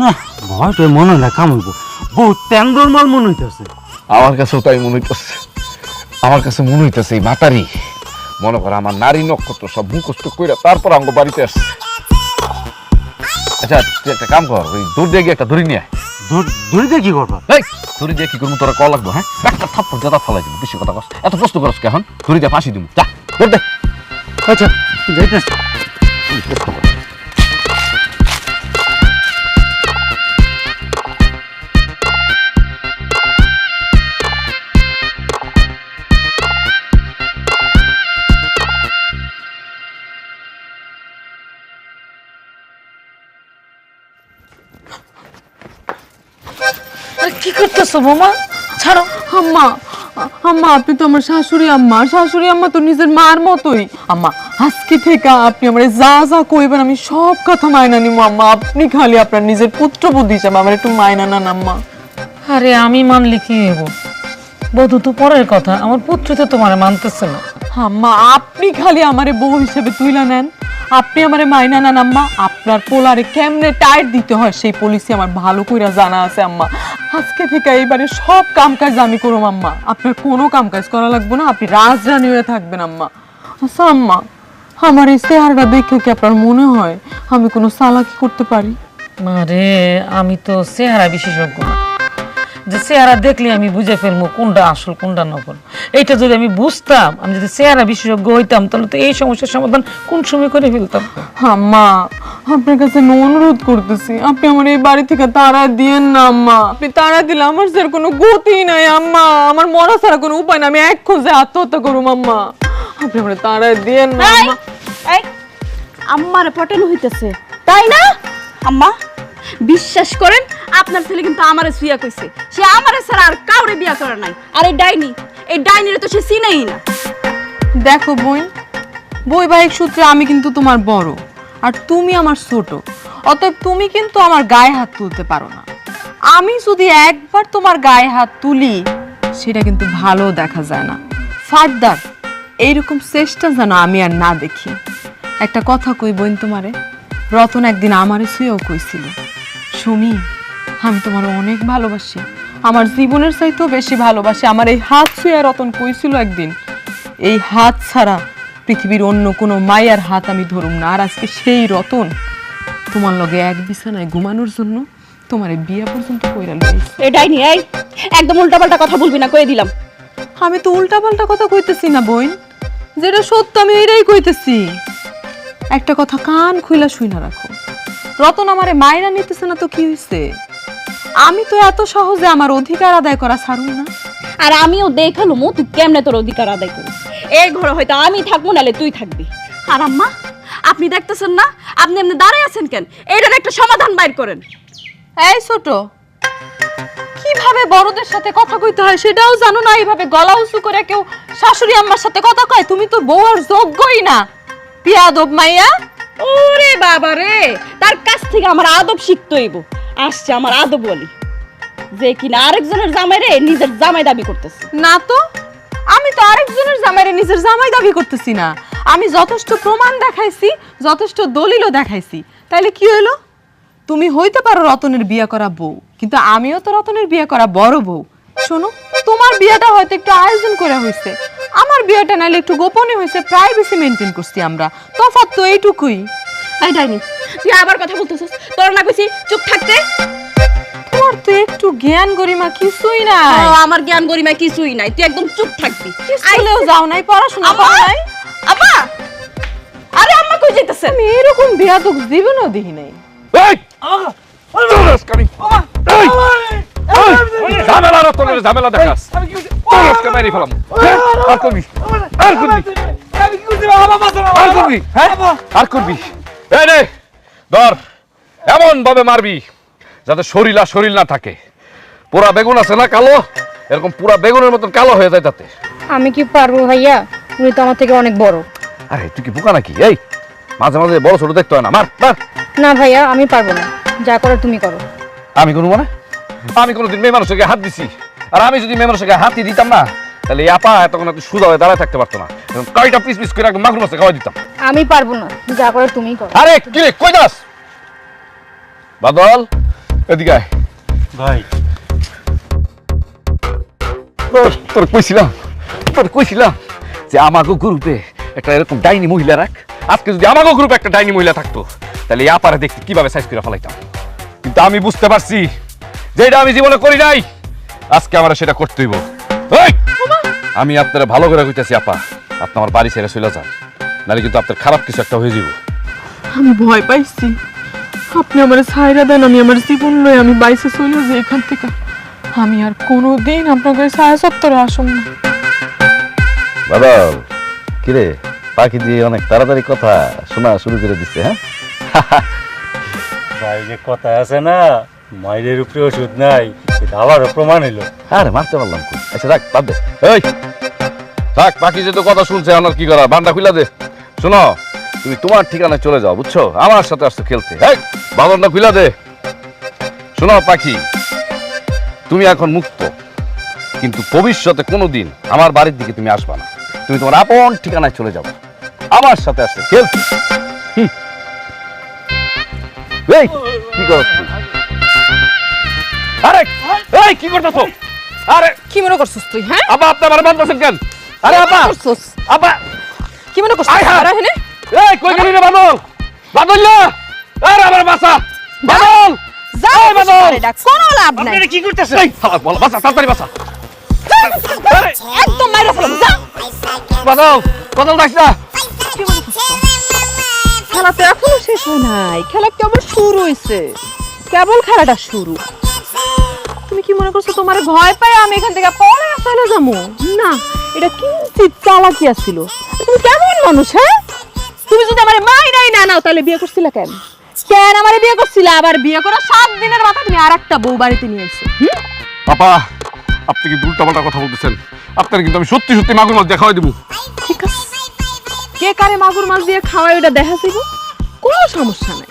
না ভয়টা মনে হয় না কামড়বো, বহু তেন্দর মাল মনে হইতেছে। আমার কাছেও তাই মনে হইতেছে, আমার কাছে মনে হইতেছে এই মাতারি মনে করে আমার নারী নক্ষত্র সব মুখস্থ কইরা তারপর আমার বাড়িতে আসছে। আচ্ছা, তুই একটা কাম কর, ওই দূর দিয়ে গিয়ে একটা দড়ি নিয়ে আয়। দড়ি দিয়ে কি করবা? এই দড়ি দিয়ে কি করবো তোরা ক লাগবো? হ্যাঁ, একটা থাপ্পড় জেতা ফেলাই দিব। বেশি কথা কস, এত প্রশ্ন করস এখন? দড়ি দিয়ে ফাঁসি দিব, যা দৌড় দে। আচ্ছা যাইতেছি। আরে কি করতেছো বোমা? ছাড়ো। আম্মা, আম্মা আপনি তো আমার শাশুড়ি আম্মা, শাশুড়ি আম্মা তো নিজের মার মতোই। আম্মা আজকে থেকে আপনি আমার যা যা কইবেন আমি সব কথা মাইনা নিব আম্মা। আপনি খালি আপনার নিজের পুত্রবধূ হিসাবে আমার একটু মাইনা নেন আম্মা। আরে আমি মানলে কি হইব? বধূ তো পরের কথা, আমার পুত্র তো তোমার মানতেছে না। আম্মা আপনি খালি আমারে বউ হিসেবে তুইলা নেন, আপনি আমারে মাইনা নেন আম্মা। আপনার পোলারে কেমনে টাইট দিতে হয় সেই পলিসি আমার ভালো কইরা জানা আছে আম্মা। আজকে থেকে এইবারে সব কাম কাজ আমি করব আম্মা, আপনার কোনো কাম কাজ করা লাগবে না, আপনি রাজরানী হয়ে থাকবেন আম্মা। আচ্ছা আম্মা, আমার এই চেহারাটা দেখে কি আপনার মনে হয় আমি কোনো চালাকি করতে পারি? মারে, আমি তো চেহারা বিশেষজ্ঞ না যে চেহারা দেখলে আমি বুঝে ফেলবো কোনটা আসল কোনটা নকল। এইটা যদি আমি বুঝতাম, আমি যদি চেহারা বিশেষজ্ঞ হইতাম, তাহলে তো এই সমস্যার সমাধান কোন সময় করে ফেলতাম। আম্মা আপনার কাছে আমি অনুরোধ করতেছি, আপনি আমার এই বাড়ি থেকে তাড়া দিয়েন না আম্মা। আপনি তাড়া দিলে আমার স্যার কোনো গতি নাই আম্মা, আমার মরা ছাড়া কোনো উপায় না, আমি এক খোঁজে আত্মহত্যা করুম আম্মা। আপনি আমার তাড়া দিয়েন না আম্মা। এই আম্মারে পটানো হইতেছে তাই না? আম্মা বিশ্বাস করেন, আপনার ছেলে কিন্তু আমারে সুইয়া কইছে, সে আমারে ছাড়া আর কাউরে বিয়া করে নাই। আর এই ডাইনিরে তো সে চিনেই না। দেখো বোন, বৈবাহিক সূত্রে আমি কিন্তু তোমার বড় আর তুমি আমার ছোট, অতএব তুমি কিন্তু আমার গায়ে হাত তুলতে পারো না। আমি যদি একবার তোমার গায়ে হাত তুলি সেটা কিন্তু ভালো দেখা যায় না। ফার্দার এইরকম চেষ্টা যেন আমি আর না দেখি। একটা কথা কই বোন তোমারে, রতন একদিন আমারে ছুঁয়েও কইছিল, সুমি আমি তোমার অনেক ভালোবাসি, আমার জীবনের চাইতেও বেশি ভালোবাসি। আমার এই হাত ছুঁয়ে রতন কইছিল একদিন, এই হাত ছাড়া পৃথিবীর অন্য কোনো মায়ের হাত আমি ধরুম না। আর আজকে সেই রতন তোমার লগে এক বিছানায় ঘুমানোর জন্য তোমার এই বিয়ে পর্যন্ত কইরা লইছে। এই ডাইনি, এই একদম উল্টাপাল্টা কথা বলবি না, কয়ে দিলাম। আমি তো উল্টাপাল্টা কথা কইতেছি না বোন, যেটা সত্য আমি এটাই কইতেছি। একটা কথা কান খুইলা শুই না রাখো, রতন আমারে মাইরা নিতেছে না তো কি হইছে? আমি তো এত সহজে আমার অধিকার আদায় করা ছাড়ুম না। আর আমিও দেখালুম তুই কেমনে তোর অধিকার আদায় করিস। এই ঘরে হয়তো আমি থাকবো, নালে তুই থাকবি। আর আম্মা আপনি দেখতেছেন না, আপনি এমনি দাঁড়ায় আছেন কেন? এইটার একটা সমাধান বাইর করেন। এই ছোট, কিভাবে বড়দের সাথে কথা কইতে হয় সেটাও জানো না? এইভাবে গলা উঁচু করে কেউ শাশুড়ি আম্মার সাথে কথা কয়? তুমি তো বউর যোগ্যই না, পিয়াদব মাইয়া। ওরে বাবা রে, তার কাছ থেকে আমার আদব শিখতে হইব। আসছে আমার আদব বলি, যে কিনা আরেকজনের জামাইরে নিজের জামাই দাবি করতেছে। না তো, আমি তো আরেকজনের জামাইরে নিজের জামাই দাবি করতেছি না। আমি যথেষ্ট প্রমাণ দেখাইছি, যথেষ্ট দলিলও দেখাইছি। তাইলে কি হইলো? তুমি হইতে পারো রতনের বিয়ে করা বউ, কিন্তু আমিও তো রতনের বিয়ে করা বড় বউ। শোনো, তোমার বিয়েটা হয়তো একটু আয়োজন করা হয়েছে, আমার বিয়েটা নাইলে একটু গোপনে হয়েছে, প্রাইভেসি মেনটেন করছি আমরা। তফাৎ তো এইটুকুই। এই ডাইনি, তুই আবার কথা বলতেছিস? তোর না কইছি চুপ থাকতে? তোমার তো একটু জ্ঞান গরিমা কিছুই নাই। আমার জ্ঞান গরিমা কিছুই নাই, তুই একদম চুপ থাকবি। স্কুলেও যাও নাই, পড়াশোনা করো নাই। আম্মা, আরে আম্মা কই যাইতেছেন? আমি এরকম বিয়াদক জীবনও দেখি নাই। এই জোরেশকারী! এই! এই! ঝামেলা রতনের ঝামেলা দেখাস, তোরকে মেরে ফেলাম। হ্যাঁ? আর করবি? আর করবি? আর করবি? হ্যাঁ? আর করবি? এই নে, ধর, এমন ভাবে মারবি যাতে শরীর না থাকে। পুরা বেগুন আছে না কালো, এরকম পুরা বেগুনের মতন কালো হয়ে যায় তাতে। আমি কি পারবো ভাইয়া? উনি তো আমার থেকে অনেক বড়। আরে তুই কি বোকা নাকি? এই মাঝে মাঝে বড় ছোট দেখতে হয় না, মার মার। না ভাইয়া, আমি পারবো না, যা করার তুমি করো। আমি কোনো মানে? আমি কোনোদিন মেয়ে মানুষকে হাত দিছি? আর আমি যদি মেয়ে মানুষকে হাতই দিতাম না, তাহলে এই আপা এতক্ষণ একটু সুদা হয়ে দাঁড়ায় থাকতে পারতো না। কয়টা পিস পিস করে একদম মাগুর মাছে খাওয়াই দিতাম। আমি পারবো না, যা করার তুমি করো। আরে কি রে, কই যাস? বাদল, এদিকে আয়। ভাই তোর কইছিলাম যে আমাগো গ্রুপে একটা এরকম ডাইনি মহিলা রাখ। আজকে যদি আমাগো গ্রুপে একটা ডাইনি মহিলা থাকতো, তাহলে এই আপারে দেখতে কিভাবে সাইজ করে ফেলাইতাম। কিন্তু আমি বুঝতে পারছি যে এটা আমি জীবনে করি নাই, আজকে আমার সেটা করতে হইব। এই, আমি আপনারা ভালো করে কইতাছি আপা, আপনি আমার বাড়ি ছেড়ে চলে যান, নাহলে কিন্তু আপনার খারাপ কিছু একটা হয়ে যাব। আমি ভয় পাইছি, আপনি আমার ছাইরা দেন, আমি আমার জীবন লই আমি বাইসে চলে যাই এখান থেকে। আমি আর কোনোদিন আপনার কাছে ছায়া সত্তরে আসুন না। বাদল, কিরে পাখি দিয়ে অনেক তাড়াতাড়ি কথা শোনা শুরু করে দিচ্ছে। হ্যাঁ, ভাই যে কথা আছে না, মায়ের উপরে ওষুধ নাই, এটা আবারও প্রমাণ হইলো। আরে মারতে পারলাম কই। আচ্ছা রাখ, বাদ দে। এই থাক, বাকি যে তো কথা শুনছে, আমার কি করা, বান্ডা খুলে দে। শোনো, তুমি তোমার ঠিকানায় চলে যাও, বুঝছো? আমার সাথে আসছো খেলতে। এই বাবানটা খুলে দে। শোনো পাখি, তুমি এখন মুক্ত, কিন্তু ভবিষ্যতে কোনোদিন আমার বাড়ির দিকে তুমি আসবা না। তুমি তোমার আপন ঠিকানায় চলে যাবে, আমার সাথে আসতে খেলতে। এই কি করছ তুই? আরে এই কি করতেছো? আরে কি মনে করছিস তুই? হ্যাঁ, আপা আপনি আমার বাঁধতেছেন কেন? আরে আপা করছিস আপা কি মনে করছিস? আয় হায়। আরে হেনে এই কই গেলি রে বাদল? বাদল না, আরে আমার বাসা বাদল। যা এই বাদল, আরে ডাক, কোনো লাভ নাই। আপনি কি করতেছেন? এই শালা বল বাসা, তাড়াতাড়ি বাসা। একদম মাইরা ফেলাম, যা। বাদল বাদল যাস না। খেলা তো এখনো শেষ হয় নাই, খেলা কেবল শুরু হইছে, কেবল খেলাটা শুরু। তুমি কি মনে করছো তোমার ভয় পায় আমি এখান থেকে পড়ে চলে যাবো? না, এটা কিঞ্চিত চালাকি ছিল। তুমি কেমন মানুষ? হ্যাঁ, তুমি যদি আমার মাইরাই না নাও তাহলে বিয়ে করছিলা কেন? কেন আমারে বিয়ে করছিলা? আবার বিয়ে করা 7 দিনের মাথা তুমি আরেকটা বউ বাড়িতে নিয়ে এসো। পাপা আপনি কি উল্টাপাল্টা কথা বলতেছেন? আপনার কিন্তু আমি সত্যি সত্যি মাগুর মাছ দেখাই দেবো। ঠিক আছে, কে কারে মাগুর মাছ দিয়ে খাওয়াই ওটা দেখা যাইব, কোনো সমস্যা নাই।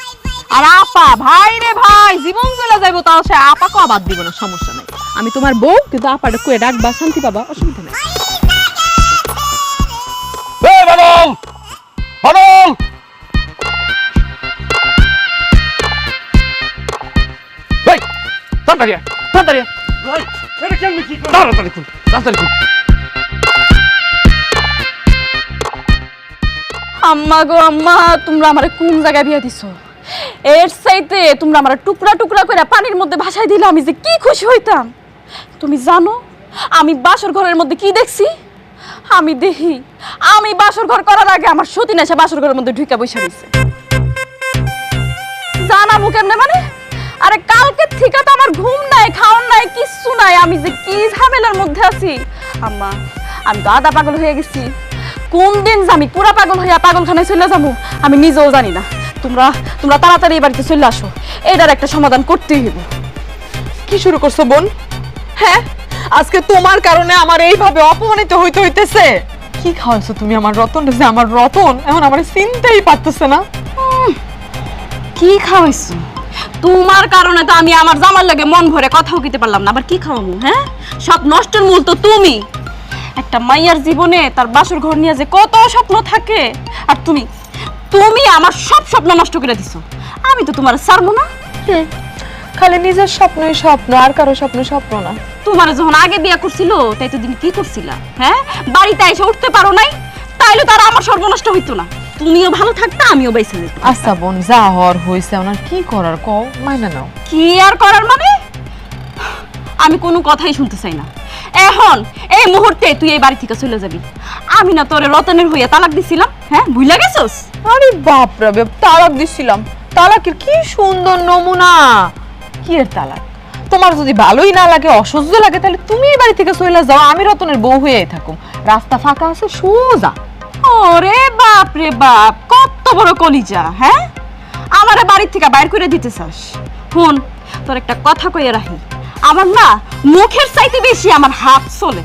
আর আপা ভাই রে ভাই, জীবন চলে যাইব তাও সে আপাকে আবাদ দিব না, সমস্যা নাই। আমি তোমার বউ, কিন্তু আপাটা কয়ে ডাকবা, শান্তি পাবা, অসুবিধা নাই। এই বাদল বাদল, এই তাড়াতাড়ি আয়, তাড়াতাড়ি আয়, ভাই, এটা কেমনে কি করলেন? তাড়াতাড়ি খুল, তাড়াতাড়ি খুল। আম্মা গো আম্মা, তোমরা আমারে কোন জায়গায় বিয়ে দিছো? এর চাইতে তোমরা আমার টুকরা টুকরা করে পানির মধ্যে ভাসাই দিলে আমি যে কি খুশি হইতাম। তুমি জানো আমি বাসর ঘরের মধ্যে কি দেখছি? আমি দেখি আমি বাসর ঘর করার আগে আমার সতীন এসে বাসর ঘরের মধ্যে ঢুকে বসে রয়েছে। জানাবো কেমনে মানে? আরে কালকে থেকে তো আমার ঘুম নাই, খাওয়ার নাই, কিচ্ছু নাই। আমি যে কি ঝামেলার মধ্যে আছি আম্মা, আমি তো আধা পাগল হয়ে গেছি। কোন দিন যে আমি পুরা পাগল হইয়া পাগলখানায় চলে যাবো আমি নিজেও জানি না। তোমরা তোমরা তাড়াতাড়ি এই বাড়িতে চলে আসো, এটার একটা সমাধান করতেই হইব। কি শুরু করছো বোন? হ্যাঁ, আজকে তোমার কারণে আমার এইভাবে অপমানিত হইতে হইতেছে। কি খাওয়াছো তুমি আমার রতন? যে আমার রতন এখন আমার চিনতেই পারতেছে না। কি খাওয়াইছো? তোমার কারণে তো আমি আমার জামার লাগে মন ভরে কথাও কইতে পারলাম না, আবার কি খাওয়ামু? হ্যাঁ, সব নষ্টের মূল তো তুমি। একটা মাইয়ার জীবনে তার বাসর ঘর নিয়ে যে কত স্বপ্ন থাকে, আর তুমি তুমি আমার সব স্বপ্ন নষ্ট করে দিছো। আমি তো তোমার ছাড়বো না। খালি নিজের স্বপ্নই স্বপ্ন, আর কারো স্বপ্ন স্বপ্ন না। তোমার যখন আগে বিয়ে করছিল তাই তো দিন কি করছিলা? হ্যাঁ, বাড়িতে এসে উঠতে পারো নাই, তাইলে তার আমার সর্বনষ্ট হইতো না। তুমিও ভালো থাকতা, আমিও বেঁচে যেতাম। আচ্ছা বোন, যা হওয়ার হয়েছে, ওনার কি করার কও, মাইনা নাও। কি আর করার মানে? আমি কোনো কথাই শুনতে চাই না। এখন এই মুহূর্তে তুই এই বাড়ি থেকে চলে যাবি। আমি না তোরে রতনের হইয়া তালাক দিছিলাম, হ্যাঁ ভুইলা গেছস? আরে বাপ রে বাপ, তালাক দিছিলাম? তালাকের কি সুন্দর নমুনা। কি এর তালাক? তোমার যদি ভালোই না লাগে, অসহ্য লাগে, তাহলে তুমি এই বাড়ি থেকে চলে যাও, আমি রতনের বউ হয়েই থাকুম। রাস্তা ফাঁকা আছে, সোজা। ওরে বাপ রে বাপ, কত বড় কলিজা! হ্যাঁ, আমারে বাড়ি থেকে বাইর করে দিতে চাস? শুন, তোর একটা কথা কইয়া রাখি, আমার না মুখের চাইতে বেশি আমার হাত চলে।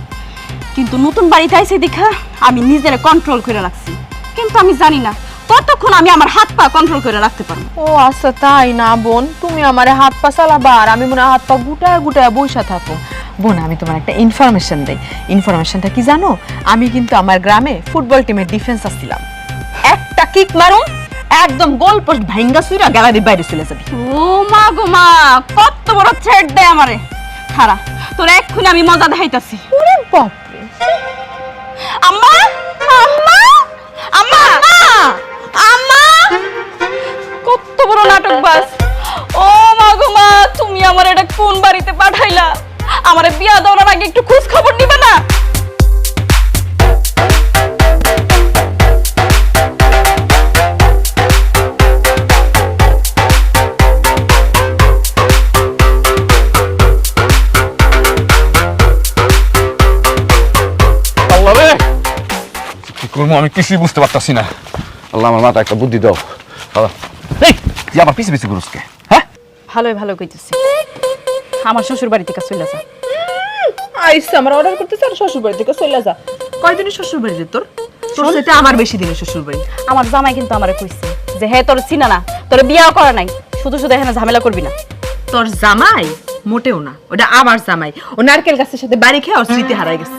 কিন্তু নতুন বাড়িতে আইছে দেখা আমি নিজেরে কন্ট্রোল করে রাখছি, কিন্তু আমি জানি না কতক্ষণ আমি আমার হাত পা কন্ট্রোল করে রাখতে পারবো। ও আচ্ছা, তাই না বোন? তুমি আমারে হাত পা চালাবা আর আমি মনে হয় হাত পা গুটায় গুটায় বইসা থাকো। বোন, আমি তোমার একটা ইনফরমেশন দেই। ইনফরমেশনটা কি জানো? আমি কিন্তু আমার গ্রামে ফুটবল টিমের ডিফেন্স আসছিলাম। একটা কিক মারুম, একদম গোল পোস্ট ভাঙ্গা সুইরা গ্যালারির বাইরে চলে যাবি। ও মা গো মা, কত বড় থ্রেট দেয় আমারে! খারা, তোর এক্ষুনি আমি মজা দেখাইতাছি। ওরে বাপ রে! আম্মা, আম্মা, আম্মা, আম্মা! কত বড় নাটকবাজ! ও মা গো মা, তুমি আমার এটা কোন বাড়িতে পাঠাইলা? আমারে বিয়া দেওয়ার আগে একটু খোঁজ খবর নিবে না? আল্লাহ রে, কি করবো আমি কিছুই বুঝতে পারতাছি না। আল্লাহ আমার মাথা একটা বুদ্ধি দাও। আল্লাহ, এই তুই আমার পিছে পিছে ঘুরুস কে? হ্যাঁ, ভালোই ভালো কইতেছি, আমার শ্বশুর বাড়ি থেকে চলে যা। আইসা আমার অর্ডার করতেছে আর শ্বশুর বাড়ি থেকে চলে যা। কয়দিনের শ্বশুর বাড়ি রে তোর? তোর সেটা আমার বেশি দিনের শ্বশুর বাড়ি। আমার জামাই কিন্তু আমারে কইছে যে হে তোর চিনা না, তোর বিয়াও করা নাই, শুধু শুধু এখানে ঝামেলা করবি না। তোর জামাই মোটেও না, ওটা আমার জামাই। ও নারকেল গাছের সাথে বাড়ি খেয়ে ওর স্মৃতি হারাই গেছে।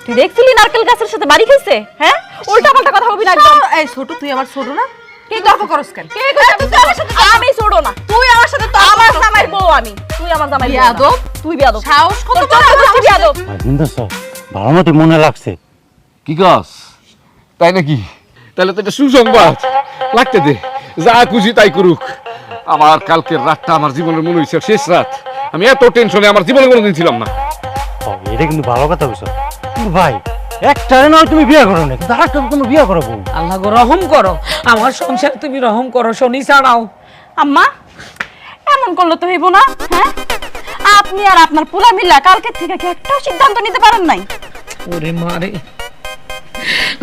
তুই দেখছিলি নারকেল গাছের সাথে বাড়ি খাইছে? হ্যাঁ, উল্টা পাল্টা কথা বলবি না একদম। এই ছোট, তুই আমার ছোট না? কি তর্ক করস কেন? কে কইছে তুই আমার সাথে? আমি ছোট না, তুই আমার সাথে তো আমার জামাই বউ আমি, তুই আমার জামাই বউ না। বিয়াদব। তুই বিয়াদব। সাহস কত তোর বড়? চোখে তুই বিয়াদব। কিন্তু ভালো মতো মনে লাগছে। কি গাছ তাই নাকি? তাহলে তো এটা সুসংবাদ লাগতে দে, যা খুশি তাই করুক। আমার কালকের রাতটা আমার জীবনের মনে হয়েছে শেষ রাত। আমি এত টেনশনে আমার জীবনে কোনোদিন ছিলাম না। এটা কিন্তু ভালো কথা বলছো। কিন্তু ভাই, একটারে নয় তুমি বিয়ে করো না, কিন্তু আরেকটা তুমি বিয়ে করো বউ। আল্লাহ গো রহম করো, আমার সংসার তুমি রহম করো, শনি ছাড়াও। আম্মা, এমন করলে তো হইব না। হ্যাঁ, আপনি আর আপনার পোলা মিল্লা কালকে থেকে কি একটা সিদ্ধান্ত নিতে পারেন নাই? ওরে মারে,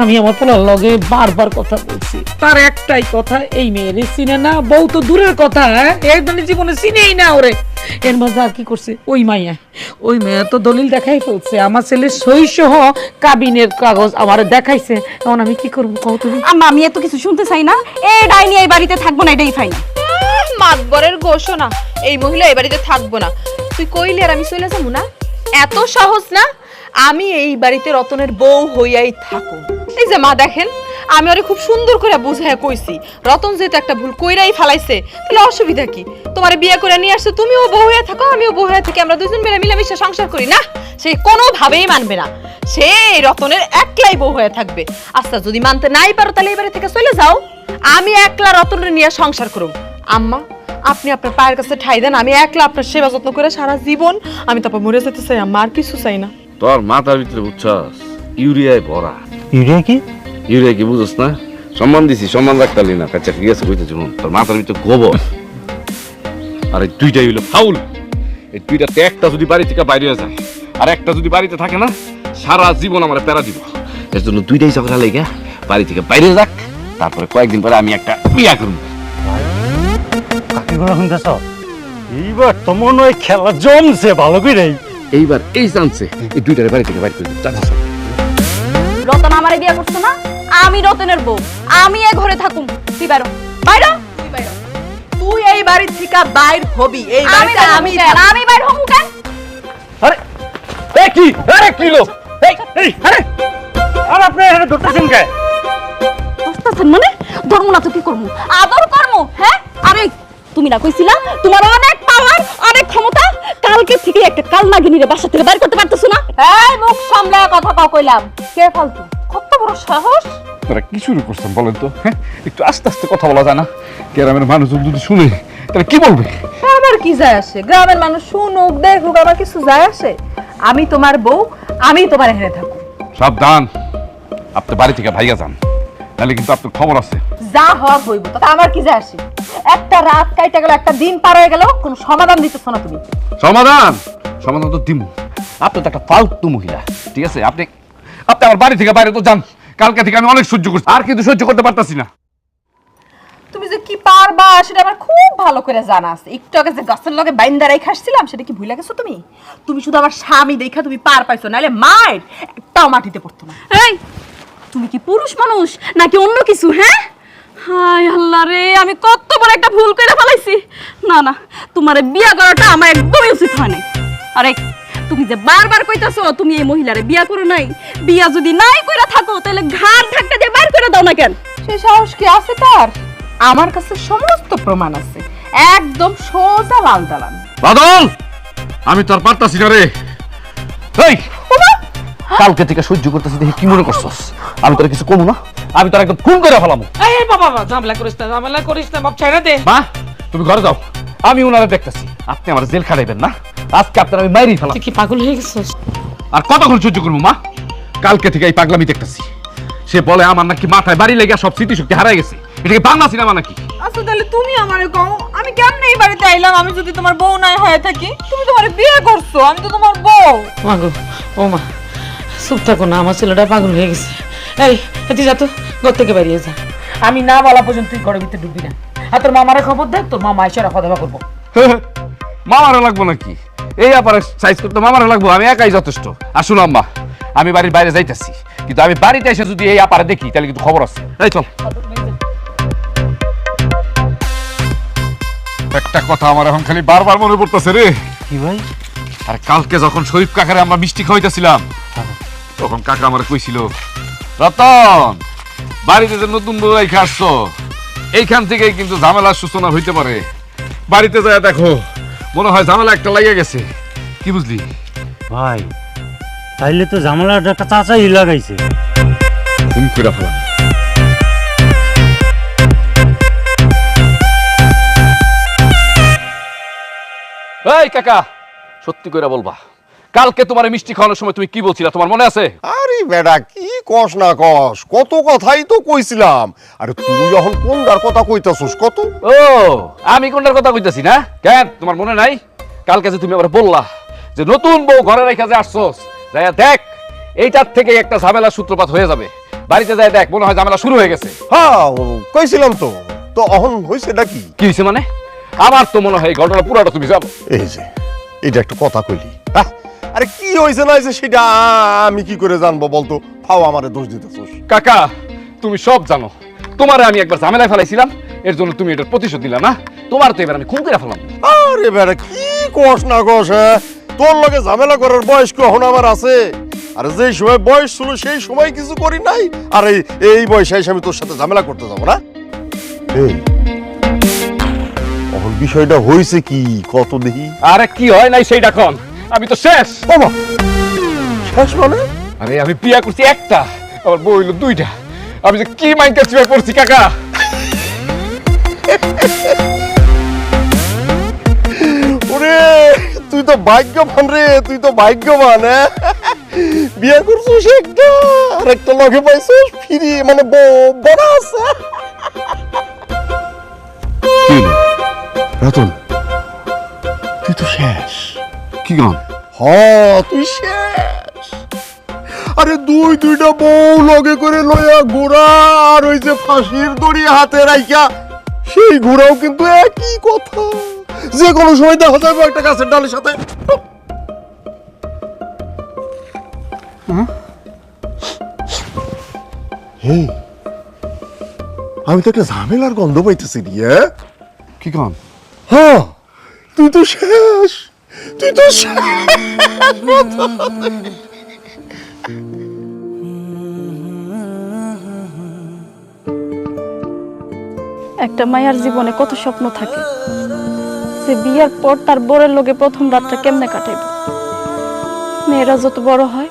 আমি আমার পোলার লগে বারবার কথা বলছি, তার একটাই কথা, এই মেয়েরে চিনে না। বউ তো দূরের কথা, হ্যাঁ একদম জীবনে চিনেই না ওরে। এর মাঝে আর কি করছে ওই মাইয়া তো দলিল দেখাই ফেলছে, আমার ছেলের সই সহ কাবিনের কাগজ আমার দেখাইছে। এখন আমি কি করবো কও তুমি? আম্মা, আমি এত কিছু শুনতে চাই না। এই ডাইনি এই বাড়িতে থাকবো না, এটাই ফাইনাল। মাতবরের ঘোষণা, এই মহিলা এই বাড়িতে থাকবো না। তুই কইলে আর আমি চলে যাবো না? এত সহজ না। আমি এই বাড়িতে রতনের বউ হইয়াই থাকো। এই যে মা দেখেন, আমি ওরে খুব সুন্দর করে বুঝাইয়া কইছি, রতন যেহেতু একটা ভুল কইরাই ফালাইছে, তাহলে অসুবিধা কি? তোমার বিয়ে করে নিয়ে আসছে, তুমিও বউ হয়ে থাকো, আমিও বউ হয়ে থাকি, আমরা দুজন মিলে মিলেমিশে সংসার করি না। সে কোনোভাবেই মানবে না, সে রতনের একলাই বউ হয়ে থাকবে। আচ্ছা, যদি মানতে নাই পারো তাহলে এই বাড়ি থেকে চলে যাও, আমি একলা রতনের নিয়ে সংসার করব। আম্মা, আপনি আপনার পায়ের কাছে ঠাই দেন, আমি একলা আপনার সেবা যত্ন করে সারা জীবন আমি তারপর মরে যেতে চাই। আম্মা, আর কিছু চাই না। তোর মাথার ভিতরে বুঝছস ইউরিয়ায় ভরা। ইউরিয়া কি? ইউরিয়া কি বুঝছ না? সম্মান দিছি, সম্মান রাখতালি না। কাচ্চা ঠিক আছে কইতে শুনুন, তোর মাথার ভিতরে গোবর। আর এই দুইটাই হইলো ফাউল। এই দুইটাতে একটা যদি বাড়ি থেকে বাইরে যায় আর একটা যদি বাড়িতে থাকে না, সারা জীবন আমার প্যারা দিব। এর জন্য দুইটাই ঝগড়া লেগে বাড়ি থেকে বাইরে যাক, তারপরে কয়েকদিন পরে আমি একটা বিয়া করব। কাকে গুলো শুনতেছ? এইবার তো মনে হয় খেলা জমছে ভালো করেই। এইবার এই চান্সে এই দুইটারে বাড়ি থেকে বাইরে করে দিব। চান্স রতন আমারে বিয়ে করছে না, আমি রতনের বউ, আমি এ ঘরে থাকুম। তুই বাইরো, বাইরো। তুই এই বাড়ি থেকে বাইর হবি। এই আমি বাড়িতে আমি আমি বাইর হমু কেন? আরে এ কি? আরে কি লোক? এই আরে আর আপনি এখানে ধরতেছেন কে? বুঝতেছেন মানে? ধর্ম না তো কি করবো? আদর কর্ম। হ্যাঁ, আরে তুমি না কইছিলা তোমার অনেক পাওয়ার, অনেক ক্ষমতা, কালকে থেকে একটা কালনাগিনীরে বাসা থেকে বাইর করতে পারতেছ না? এই মুখ সামলায় কথা কও কইলাম। কে ফালতু? কত বড় সাহস! তোরা কি শুরু করছেন বলেন তো? হ্যাঁ, একটু আস্তে আস্তে কথা বলা যায় না? গ্রামের মানুষজন যদি শুনে তাহলে কি বলবে? আমার কি যায় আসে? গ্রামের মানুষ শুনুক দেখুক, আমার কিছু যায় আসে? আমি তোমার বউ, আমি তোমার হেরে থাকবো। সাবধান, আপনি বাড়ি থেকে ভাইয়া যান, তাহলে কিন্তু আপনার খবর আছে। যা হওয়ার হইব, তাতে আমার কি যায় আসে? একটা রাত কাইটা গেল, একটা দিন পার হয়ে গেল, কোনো সমাধান দিতেছ না তুমি। সমাধান সমাধান তো দিমু। আপনি তো একটা ফালতু মহিলা, ঠিক আছে? আপনি আপনি আমার বাড়ি থেকে বাইরে তো যান। কালকে থেকে আমি অনেক সহ্য করছি, আর কিন্তু সহ্য করতে পারতাছি না। তুমি যে কি পারবা সেটা আমার খুব ভালো করে জানা আছে। একটু আগে যে গাছের লগে বাইন্দারাই খাসছিলাম, সেটা কি ভুলে গেছো তুমি? তুমি শুধু আমার স্বামী দেখা তুমি পার পাইছো, নাহলে মায়ের একটাও মাটিতে পড়তো না। এই, তুমি কি পুরুষ মানুষ নাকি অন্য কিছু? হ্যাঁ, হায় আল্লাহ রে, আমি কত বড় একটা ভুল করে ফেলাইছি। না না, তোমারে বিয়া করাটা আমার একদমই উচিত হয় নাই। আরে তুমি যে বারবার কইতাছো তুমি এই মহিলারে বিয়া করো নাই, বিয়া যদি নাই কইরা থাকো তাহলে ঘাড় ধাক্কা দিয়ে বাইর করে দাও না কেন? সে সাহস কি আছে তার? আমার কাছে সমস্ত প্রমাণ আছে, একদম সোজা লাল দালান। বাদল, আমি তোর পারতাছি না রে। এই কালকে থেকে সহ্য করতেছি দেখে কি মনে করছস? আমি তোর কিছু কমু না, আমি তোর একদম খুন করে ফেলামু। এই বাবা, ঝামেলা করিস না, ঝামেলা করিস না বাপ, ছেড়ে দে। মা, তুমি ঘরে যাও, আমি ওনারে দেখতেছি। আপনি আমার জেল খাটাইবেন না, আজকে আপনার আমি মাইরি ফেলাম। তুই কি পাগল হয়ে গেছিস? আর কতক্ষণ সহ্য করবো মা? কালকে থেকে এই পাগলামি দেখতেছি। সে বলে আমার নাকি মাথায় বাড়ি লেগে সব স্মৃতিশক্তি হারাই গেছে। এটা কি বাংলা সিনেমা নাকি? আচ্ছা তাহলে তুমি আমারে কও, আমি কেমনে এই বাড়িতে আইলাম? আমি যদি তোমার বউ নাই হয়ে থাকি? তুমি তোমার বিয়ে করছো, আমি তো তোমার বউ। মা গো, ও মা, চুপ থাকো না, আমার ছেলেটা পাগল হয়ে গেছে। এই তুই যা তো, ঘর থেকে বেরিয়ে যা। আমি না বলা পর্যন্ত তুই ঘরের ভিতরে ঢুকবি না। আর তোর মামারে খবর দেখ, তোর মামা এসে রাখা দেওয়া করবো। মামারে লাগবো নাকি? এই ব্যাপারে সাইজ করতে মামারে লাগবো? আমি একাই যথেষ্ট। আর শুনো আম্মা, আমি বাড়ির বাইরে যাইতেছি, কিন্তু আমি বাড়িতে এসে যদি এই আপারে দেখি তাহলে কিন্তু খবর আছে। এই চল। একটা কথা আমার এখন খালি বারবার মনে পড়তেছে রে। কি ভাই? আর কালকে যখন শরীফ কাকারে আমরা মিষ্টি খাওয়াইতেছিলাম তখন কাকা আমার কইছিল, রতন বাড়িতে যে নতুন বউ রেখে আসছো এইখান থেকেই কিন্তু ঝামেলার সূচনা হইতে পারে। বাড়িতে যায় দেখো মনে হয় ঝামেলা একটা লেগে গেছে। কি বুঝলি? ভাই তাইলে তো ঝামেলাটা চাচাই লাগাইছে। তুমি কইরা ফেলাম। এই কাকা, সত্যি কইরা বলবা, কালকে তোমার এই মিষ্টি খাওয়ানোর সময় তুমি কি বলছিলা, তোমার মনে আছে? আরে বেটা কি কস না কস, কত কথাই তো কইছিলাম। আরে তুই যখন কোনটার কথা কইতাছস কত? ও আমি কোনটার কথা কইতাছি না? কেন তোমার মনে নাই? কালকে যে তুমি আবার বললা যে নতুন বউ ঘরে রেখে যে আসছস, যাইয়া দেখ এইটার থেকে একটা ঝামেলার সূত্রপাত হয়ে যাবে। বাড়িতে যাই দেখ মনে হয় ঝামেলা শুরু হয়ে গেছে। হ্যাঁ কইছিলাম তো, তো অহন হইছে নাকি? কি হয়েছে মানে? আমার তো মনে হয় ঘটনা পুরাটা তুমি যাবো। এই যে এটা একটা কথা কইলি, হ্যাঁ? আরে কি হইছে না হইছে সেটা আমি কি করে জানবো বলতো? ফাও আমারে দোষ দিতেছস। কাকা তুমি সব জানো, তোমারে আমি একবার ঝামেলায় ফেলাইছিলাম, এর জন্য তুমি এটার প্রতিশোধ দিলা না? তোমার তো এবার আমি খুন করে ফেলাম। আরে বেটা কি কস না কস, হ্যাঁ? তোর লগে ঝামেলা করার বয়স কি এখন আমার আছে? আর যে সময় বয়স ছিল সেই সময় কিছু করি নাই, আর এই বয়সে এসে আমি তোর সাথে ঝামেলা করতে যাবো না? এই এখন বিষয়টা হইছে কি কত দেখি? আরে কি হয় নাই সেইটা কোন? আমি তো শেষ। বাবা শেষ মানে? আরে আমি বিয়া করছি একটা, আমার বউ হইলো দুইটা। আমি যে কি মাইন্ডের চুয়ে পড়ছি কাকা। ওরে তুই তো ভাগ্যবান রে, তুই তো ভাগ্যবান। হ্যাঁ বিয়ে করছিস একটা, আর একটা লগে পাইছিস ফ্রি, মানে বোনাস। কি রতন তুই তো শেষ। কি গান? হ্যাঁ তুই শেষ। আরে দুইটা বউ লগে করে লইয়া ঘোড়া, আর ওই যে ফাঁসির দড়ি হাতে রাইখা সেই ঘোড়াও কিন্তু একই কথা, যে কোনো সময় দেখা যাবে একটা গাছের ডালের সাথে। হেই আমি তো একটা ঝামেলার গন্ধ পাইতেছি রে। কি গান? হ্যাঁ তুই তো শেষ, তুই তো শেষ। একটা মায়ের জীবনে কত স্বপ্ন থাকে, যে বিয়ার পর তার বরের লগে প্রথম রাতটা কেমনে কাটাইবে। মেয়েরা যত বড় হয়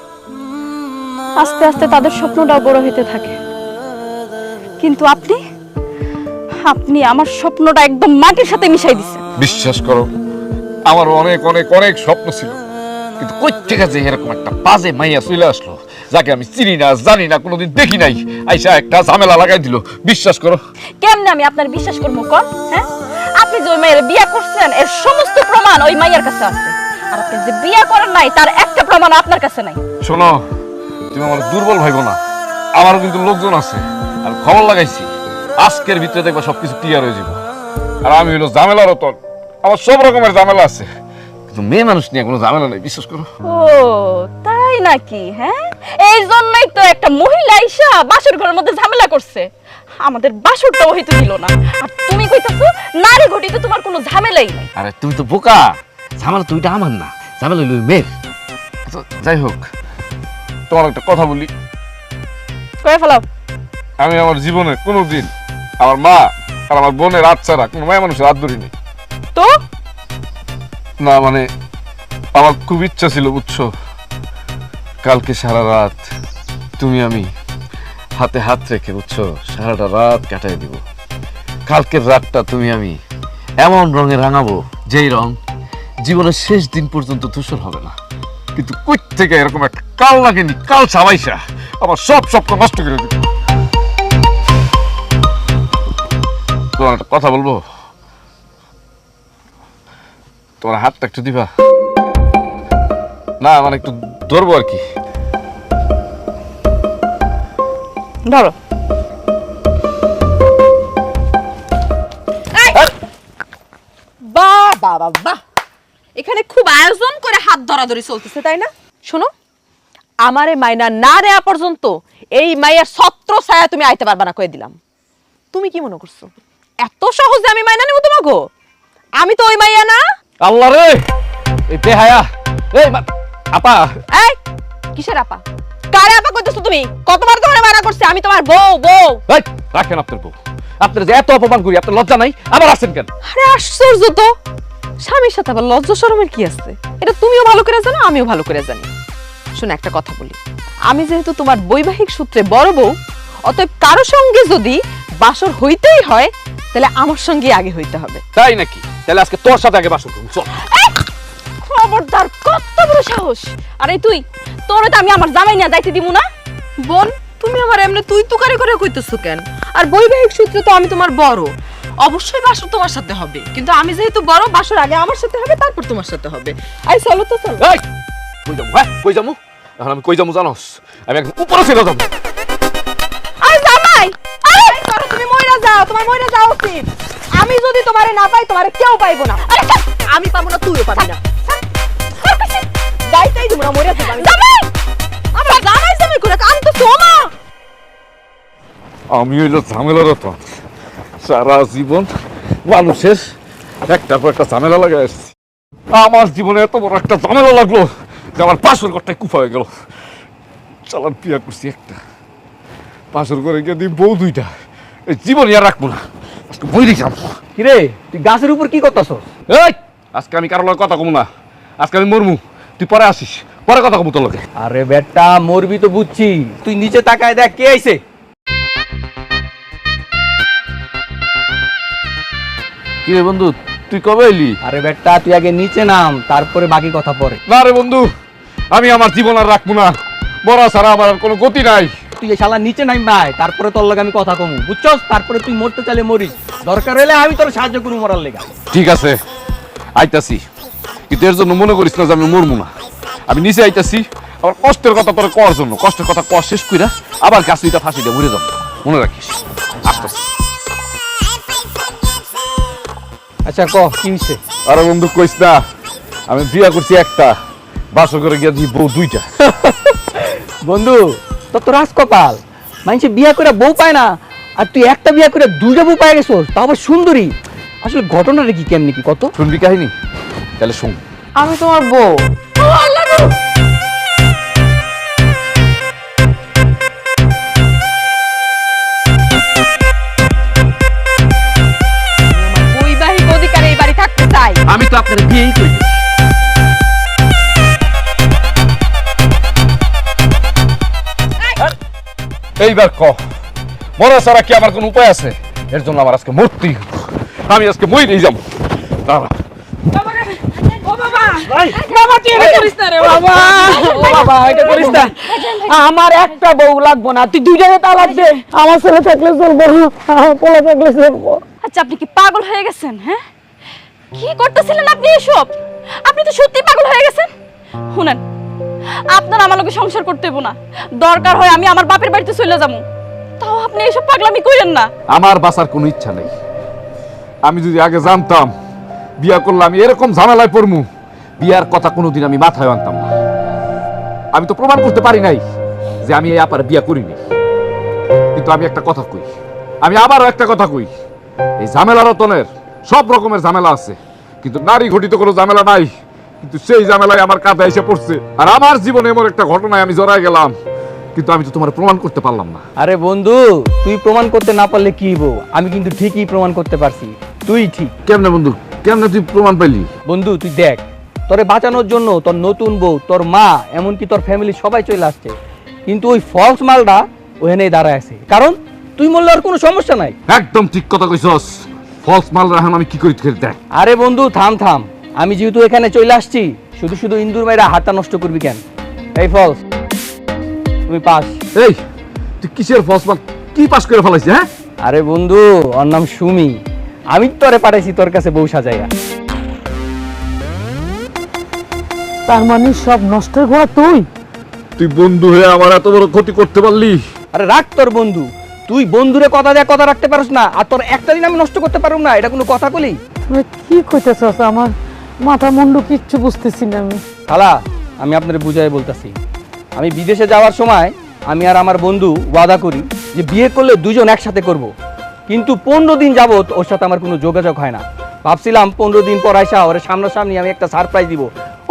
আস্তে আস্তে তাদের স্বপ্নটাও বড় হইতে থাকে, কিন্তু আপনি আপনি আমার স্বপ্নটা একদম মাটির সাথে মিশাই দিছেন। বিশ্বাস করো আমার অনেক অনেক অনেক স্বপ্ন ছিল, কিন্তু কই থেকে যে এরকম একটা বাজে মাইয়া চলে আসলো, যাকে আমি চিনি না জানি না কোনোদিন দেখি নাই, আইসা একটা ঝামেলা লাগাই দিল। বিশ্বাস করো। কেমনে আমি আপনার বিশ্বাস করবো কোন? হ্যাঁ আপনি যে ওই মায়ের বিয়া করছেন এর সমস্ত প্রমাণ ওই মাইয়ার কাছে আছে, আর আপনি যে বিয়া করেন নাই তার একটা প্রমাণ আপনার কাছে নাই। শোনো তুমি আমার দুর্বল ভাইবো না, আমারও কিন্তু লোকজন আছে, আর খবর লাগাইছি আজকের ভিতরে দেখবা সবকিছু ক্লিয়ার হয়ে যাবে। আর আমি হলো ঝামেলা রতন, আমার সব রকমের ঝামেলা আছে, কিন্তু মেয়ে মানুষ নিয়ে কোনো ঝামেলা নেই, বিশ্বাস করো। ও তাই নাকি? হ্যাঁ এই জন্যই তো একটা মহিলা আইসা বাসর ঘরের মধ্যে ঝামেলা করছে, আমাদের বাসরটাও হইতে দিল না। আর তুমি কইতাছো নারী ঘটিতে তোমার কোনো ঝামেলাই নাই। আরে তুমি তো বোকা, ঝামেলা তো ওইটা আমার না, ঝামেলা হইলো মেয়ের। আচ্ছা, যাই হোক তোমার একটা কথা বলি, কয়ে ফেলাও। আমি আমার জীবনে কোনোদিন আমার মা আর আমার বোনের হাত ছাড়া কোনো মায়া মানুষের হাত ধরিনি। তো না মানে আমার খুব ইচ্ছা ছিল বুঝছো, কালকে সারা রাত তুমি আমি হাতে হাত রেখে বুঝছো সারাটা রাত কাটাই দিব। কালকের রাতটা তুমি আমি এমন রঙে রাঙাবো যেই রং জীবনের শেষ দিন পর্যন্ত ধূসর হবে না। কিন্তু কই থেকে এরকম একটা কাল লাগেনি, কাল সাবাইসা আমার সব স্বপ্ন নষ্ট করে দিত। তোমার একটা কথা বলবো, তোমার হাতটা একটু দিবা? না মানে একটু ধরবো আর কি। ধরো। বাহ বাহ বাহ বাহ, এখানে খুব আয়োজন করে হাত ধরাধরি চলতেছে তাই না? শোনো, আমারে মাইনা না নেওয়া পর্যন্ত এই মাইয়ার ছত্র ছায়া তুমি আইতে পারবা না কয়ে দিলাম। তুমি কি মনে করছো এত সহজে আমি মাইনা নেব তোমাকে? আমি তো ওই মাইয়া না। আল্লাহ রে, এই বেহায়া এই আপা এই কিসের আপা কারে আপা কইতেছো তুমি কতবার তোমারে মানা করছে আমি তোমার বউ বউ এই রাখেন আপনার বউ আপনার যে এত অপমান করি আপনার লজ্জা নাই আবার আসছেন কেন আরে আশ্চর্য তো স্বামীর সাথে আবার লজ্জা শরমের কি আছে এটা তুমিও ভালো করে জানো আমিও ভালো করে জানি শোনো একটা কথা বলি আমি যেহেতু তোমার বৈবাহিক সূত্রে বড় বউ অতএব কারো সঙ্গে যদি বাসর হইতেই হয় তাহলে আমার সঙ্গে আগে হইতে হবে তাই নাকি তাহলে আজকে তোর সাথে আগে বাসর করুন চল খবরদার কত বড় সাহস আরে তুই তোরে তো আমি আমার জামাই নিয়ে যাইতে দিব না বোন তুমি আমার এমনি তুই তুকারি করে কইতেছো কেন আর বৈবাহিক সূত্রে তো আমি তোমার বড় অবশ্যই বাসর তোমার সাথে হবে কিন্তু আমি যেহেতু বড় বাসর আগে আমার সাথে হবে তারপর তোমার সাথে হবে আই চলো তো চলো এই কই যাবো হ্যাঁ কই যাবো এখন আমি কই যাবো জানোস আমি একদম উপরে চলে যাবো আরে জামাই আরে করো তুমি মইরা যাও তোমার মইরা যাও উচিত আমি যদি তোমারে না পাই তোমারে কেউ পাইবো না আরে আমি পাবো না তুইও পাবি না যাইতেই দিব না মইরা যাবে জামাই আমার জামাই জামাই করে কান তো সোমা আমি হইলো ঝামেলার তো সারা জীবন মানুষের একটার পর একটা ঝামেলা লাগাই আসছি আমার জীবনে এত বড় একটা ঝামেলা লাগলো যে আমার পাশের ঘরটাই কুফা হয়ে গেল চালান বিয়া করছি একটা পাশের ঘরে গিয়ে দিই বউ দুইটা এই জীবন আর রাখবো না আজকে বইরে যাবো কিরে তুই গাছের উপর কি করতেছ? এই আজকে আমি কারোর লগে কথা কমু না আজকে আমি মরমু তুই পরে আসিস পরে কথা কমু তোর লগে আরে বেটা মরবি তো বুঝছি, তুই নিচে তাকায় দেখ কে আইছে। কি রে বন্ধু তুই কবে এলি? আরে বেটা তুই আগে নিচে নাম, তারপরে বাকি কথা পরে। না রে বন্ধু আমি আমার জীবন আর রাখবো না, মরা ছাড়া আমার আর কোনো গতি নাই। তুই এই শালা নিচে নাম ভাই, তারপরে তোর লগে আমি কথা কমু, বুঝছস? তারপরে তুই মরতে চাইলে মরিস, দরকার হলে আমি তোর সাহায্য করবো মরার লেগা। ঠিক আছে আইতাছি, কিন্তু এর জন্য মনে করিস না যে আমি মরবো না। আমি নিচে আইতাছি আবার কষ্টের কথা তোর কর জন্য, কষ্টের কথা কর শেষ কইরা আবার গাছটা ফাঁসি দিয়ে মরে যাবো, মনে রাখিস। আসতেছি। আচ্ছা ক কি হইছে? আরে বন্ধু কইস না, আমি বিয়া করছি একটা, বাসর করে গিয়া দিই বউ দুইটা। বন্ধু তোর তো রাজকপাল, মানুষে বিয়া করে বউ পায় না, আর তুই একটা বিয়া করে দুইটা বউ পাই গেছোস, তা আবার সুন্দরী। আসলে ঘটনাটা কি কেমনি কি কত? শুনবি কাহিনী? তাহলে শুন। আমি তোমার বউ। বৈবাহিক অধিকারে এই বাড়ি থাকতে চাই। আমি তো আপনার বিয়েই করি। এইবার ক মরা ছাড়া কি আমার কোনো উপায় আছে? এর জন্য আমার আজকে মরতেই হবে, আমি আজকে মরেই যাবো। দাঁড়া আমার একটা বউ লাগবো না, তুই দুইটাকে তালাক দে। আমার ছেলে থাকলে চলবো, আমার পোলা থাকলে চলবো। আচ্ছা আপনি কি পাগল হয়ে গেছেন? হ্যাঁ কি করতেছিলেন আপনি এসব? আপনি তো সত্যি পাগল হয়ে গেছেন। শুনেন, আপনার আমার লগে সংসার করতে হইব না, দরকার হয় আমি আমার বাপের বাড়িতে চলে যাবো, তাও আপনি এসব পাগলামি করেন না। আমার বাঁচার কোনো ইচ্ছা নেই। আমি যদি আগে জানতাম বিয়া করলে আমি এরকম ঝামেলায় পড়মু, বিয়ার কথা কোনোদিন আমি মাথায় আনতাম না। আমি তো প্রমাণ করতে পারি নাই যে আমি এই আপার বিয়া করিনি, কিন্তু আমি একটা কথা কই, আমি আবারও একটা কথা কই, এই ঝামেলা রতনের সব রকমের ঝামেলা আছে, কিন্তু নারী ঘটিত কোনো ঝামেলা নাই। কিন্তু সেই ঝামেলায় আমার কাঁধে এসে পড়ছে, আর আমার জীবনে এমন একটা ঘটনায় আমি জড়ায় গেলাম, কিন্তু আমি তো তোমার প্রমাণ করতে পারলাম না। আরে বন্ধু তুই প্রমাণ করতে না পারলে কি হইব, আমি কিন্তু ঠিকই প্রমাণ করতে পারছি, তুই ঠিক। কেমনে বন্ধু, কেমনে তুই প্রমাণ পাইলি? বন্ধু তুই দেখ, তোরে বাঁচানোর জন্য তোর নতুন বউ, তোর মা, এমনকি তোর ফ্যামিলি সবাই চলে আসছে, কিন্তু ওই ফলস মালটা ওখানেই দাঁড়ায় আছে, কারণ তুই মরলে আর কোনো সমস্যা নাই। একদম ঠিক কথা কইছস, ফলস মাল রাখেন আমি কি করি তুই দেখ। আরে বন্ধু থাম থাম, আমি যেহেতু এখানে চলে আসছি, শুধু শুধু ইন্দুর মাইরা হাতটা নষ্ট করবি কেন? এই ফলস তুমি পাস। এই তুই কিসের ফলস মাল, কি পাস করে ফেলাইছিস? হ্যাঁ আরে বন্ধু ওর নাম সুমি, আমি তোরে পাঠাইছি তোর কাছে বউ সাজাইয়া। তার মানে সব নষ্টের ঘোড়া তুই? তুই বন্ধু হয়ে আমার এত বড় ক্ষতি করতে পারলি? আরে রাখ তোর বন্ধু, তুই বন্ধুরে কথা দেয়া কথা রাখতে পারস না, আর তোর একটা দিন আমি নষ্ট করতে পারব না, এটা কোনো কথা বলি? তুমি কি কইতেছস? আমার মাথা মুন্ডু কিচ্ছু বুঝতেছি না আমি। খালা আমি আপনারে বুঝাই বলতাছি, আমি বিদেশে যাওয়ার সময় আমি আর আমার বন্ধু ওয়াদা করি যে বিয়ে করলে দুজন একসাথে করব, কিন্তু 15 দিন যাবত ওর সাথে আমার কোনো যোগাযোগ হয় না। ভাবছিলাম 15 দিন পর আইসা ওর সামনাসামনি আমি একটা সারপ্রাইজ দিব,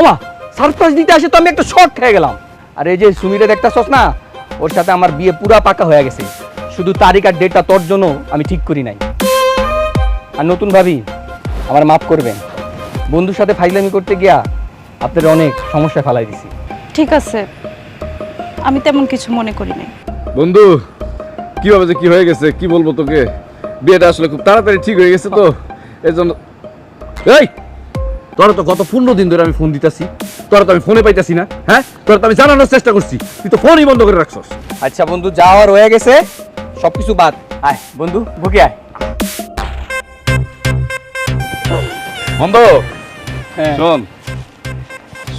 ওমা সারপ্রাইজ দিতে আসে তো আমি একটা শক খেয়ে গেলাম। আর এই যে সুমিরে দেখতাছস না, ওর সাথে আমার বিয়ে পুরা পাকা হয়ে গেছে, শুধু তারিখ আর ডেটটা তোর জন্য আমি ঠিক করি নাই। আর নতুন ভাবি আমার মাফ করবেন, বন্ধুর সাথে ফাইজলামি করতে গিয়া আপনার অনেক সমস্যা ফেলাই দিছি। ঠিক আছে, আমি তেমন কিছু মনে করি নাই। বন্ধু কিভাবে যে কি হয়ে গেছে কি বলবো তোকে, বিয়েটা আসলে খুব তাড়াতাড়ি ঠিক হয়ে গেছে তো এই জন্য। এই তোরা তো গত 15 দিন ধরে আমি ফোন দিতেছি, তোরা তো আমি ফোনে পাইতাছি না। হ্যাঁ, তোরা তো আমি জানানোর চেষ্টা করছি, তুই তো ফোনই বন্ধ করে রাখছস। আচ্ছা বন্ধু, যাওয়ার হয়ে গেছে, সবকিছু বাদ। আয় বন্ধু, বুকে আয়। বন্ধু হ্যাঁ। শোন,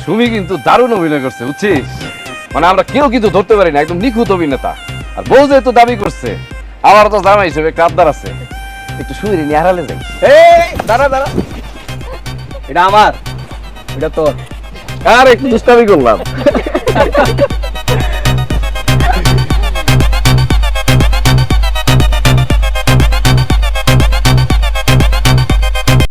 সুমি কিন্তু দারুণ অভিনয় করছে বুঝছিস, মানে আমরা কেউ কিন্তু ধরতে পারি না, একদম নিখুঁত অভিনেতা। আর বউ যেহেতু দাবি করছে, আমার তো জামাই হিসেবে একটা আবদার আছে, একটু সুমিরে নিয়ে হারালে যাই। এই দাঁড়া দাঁড়া, এটা আমার, এটা তোর। আর একটু দুষ্টামি করলাম।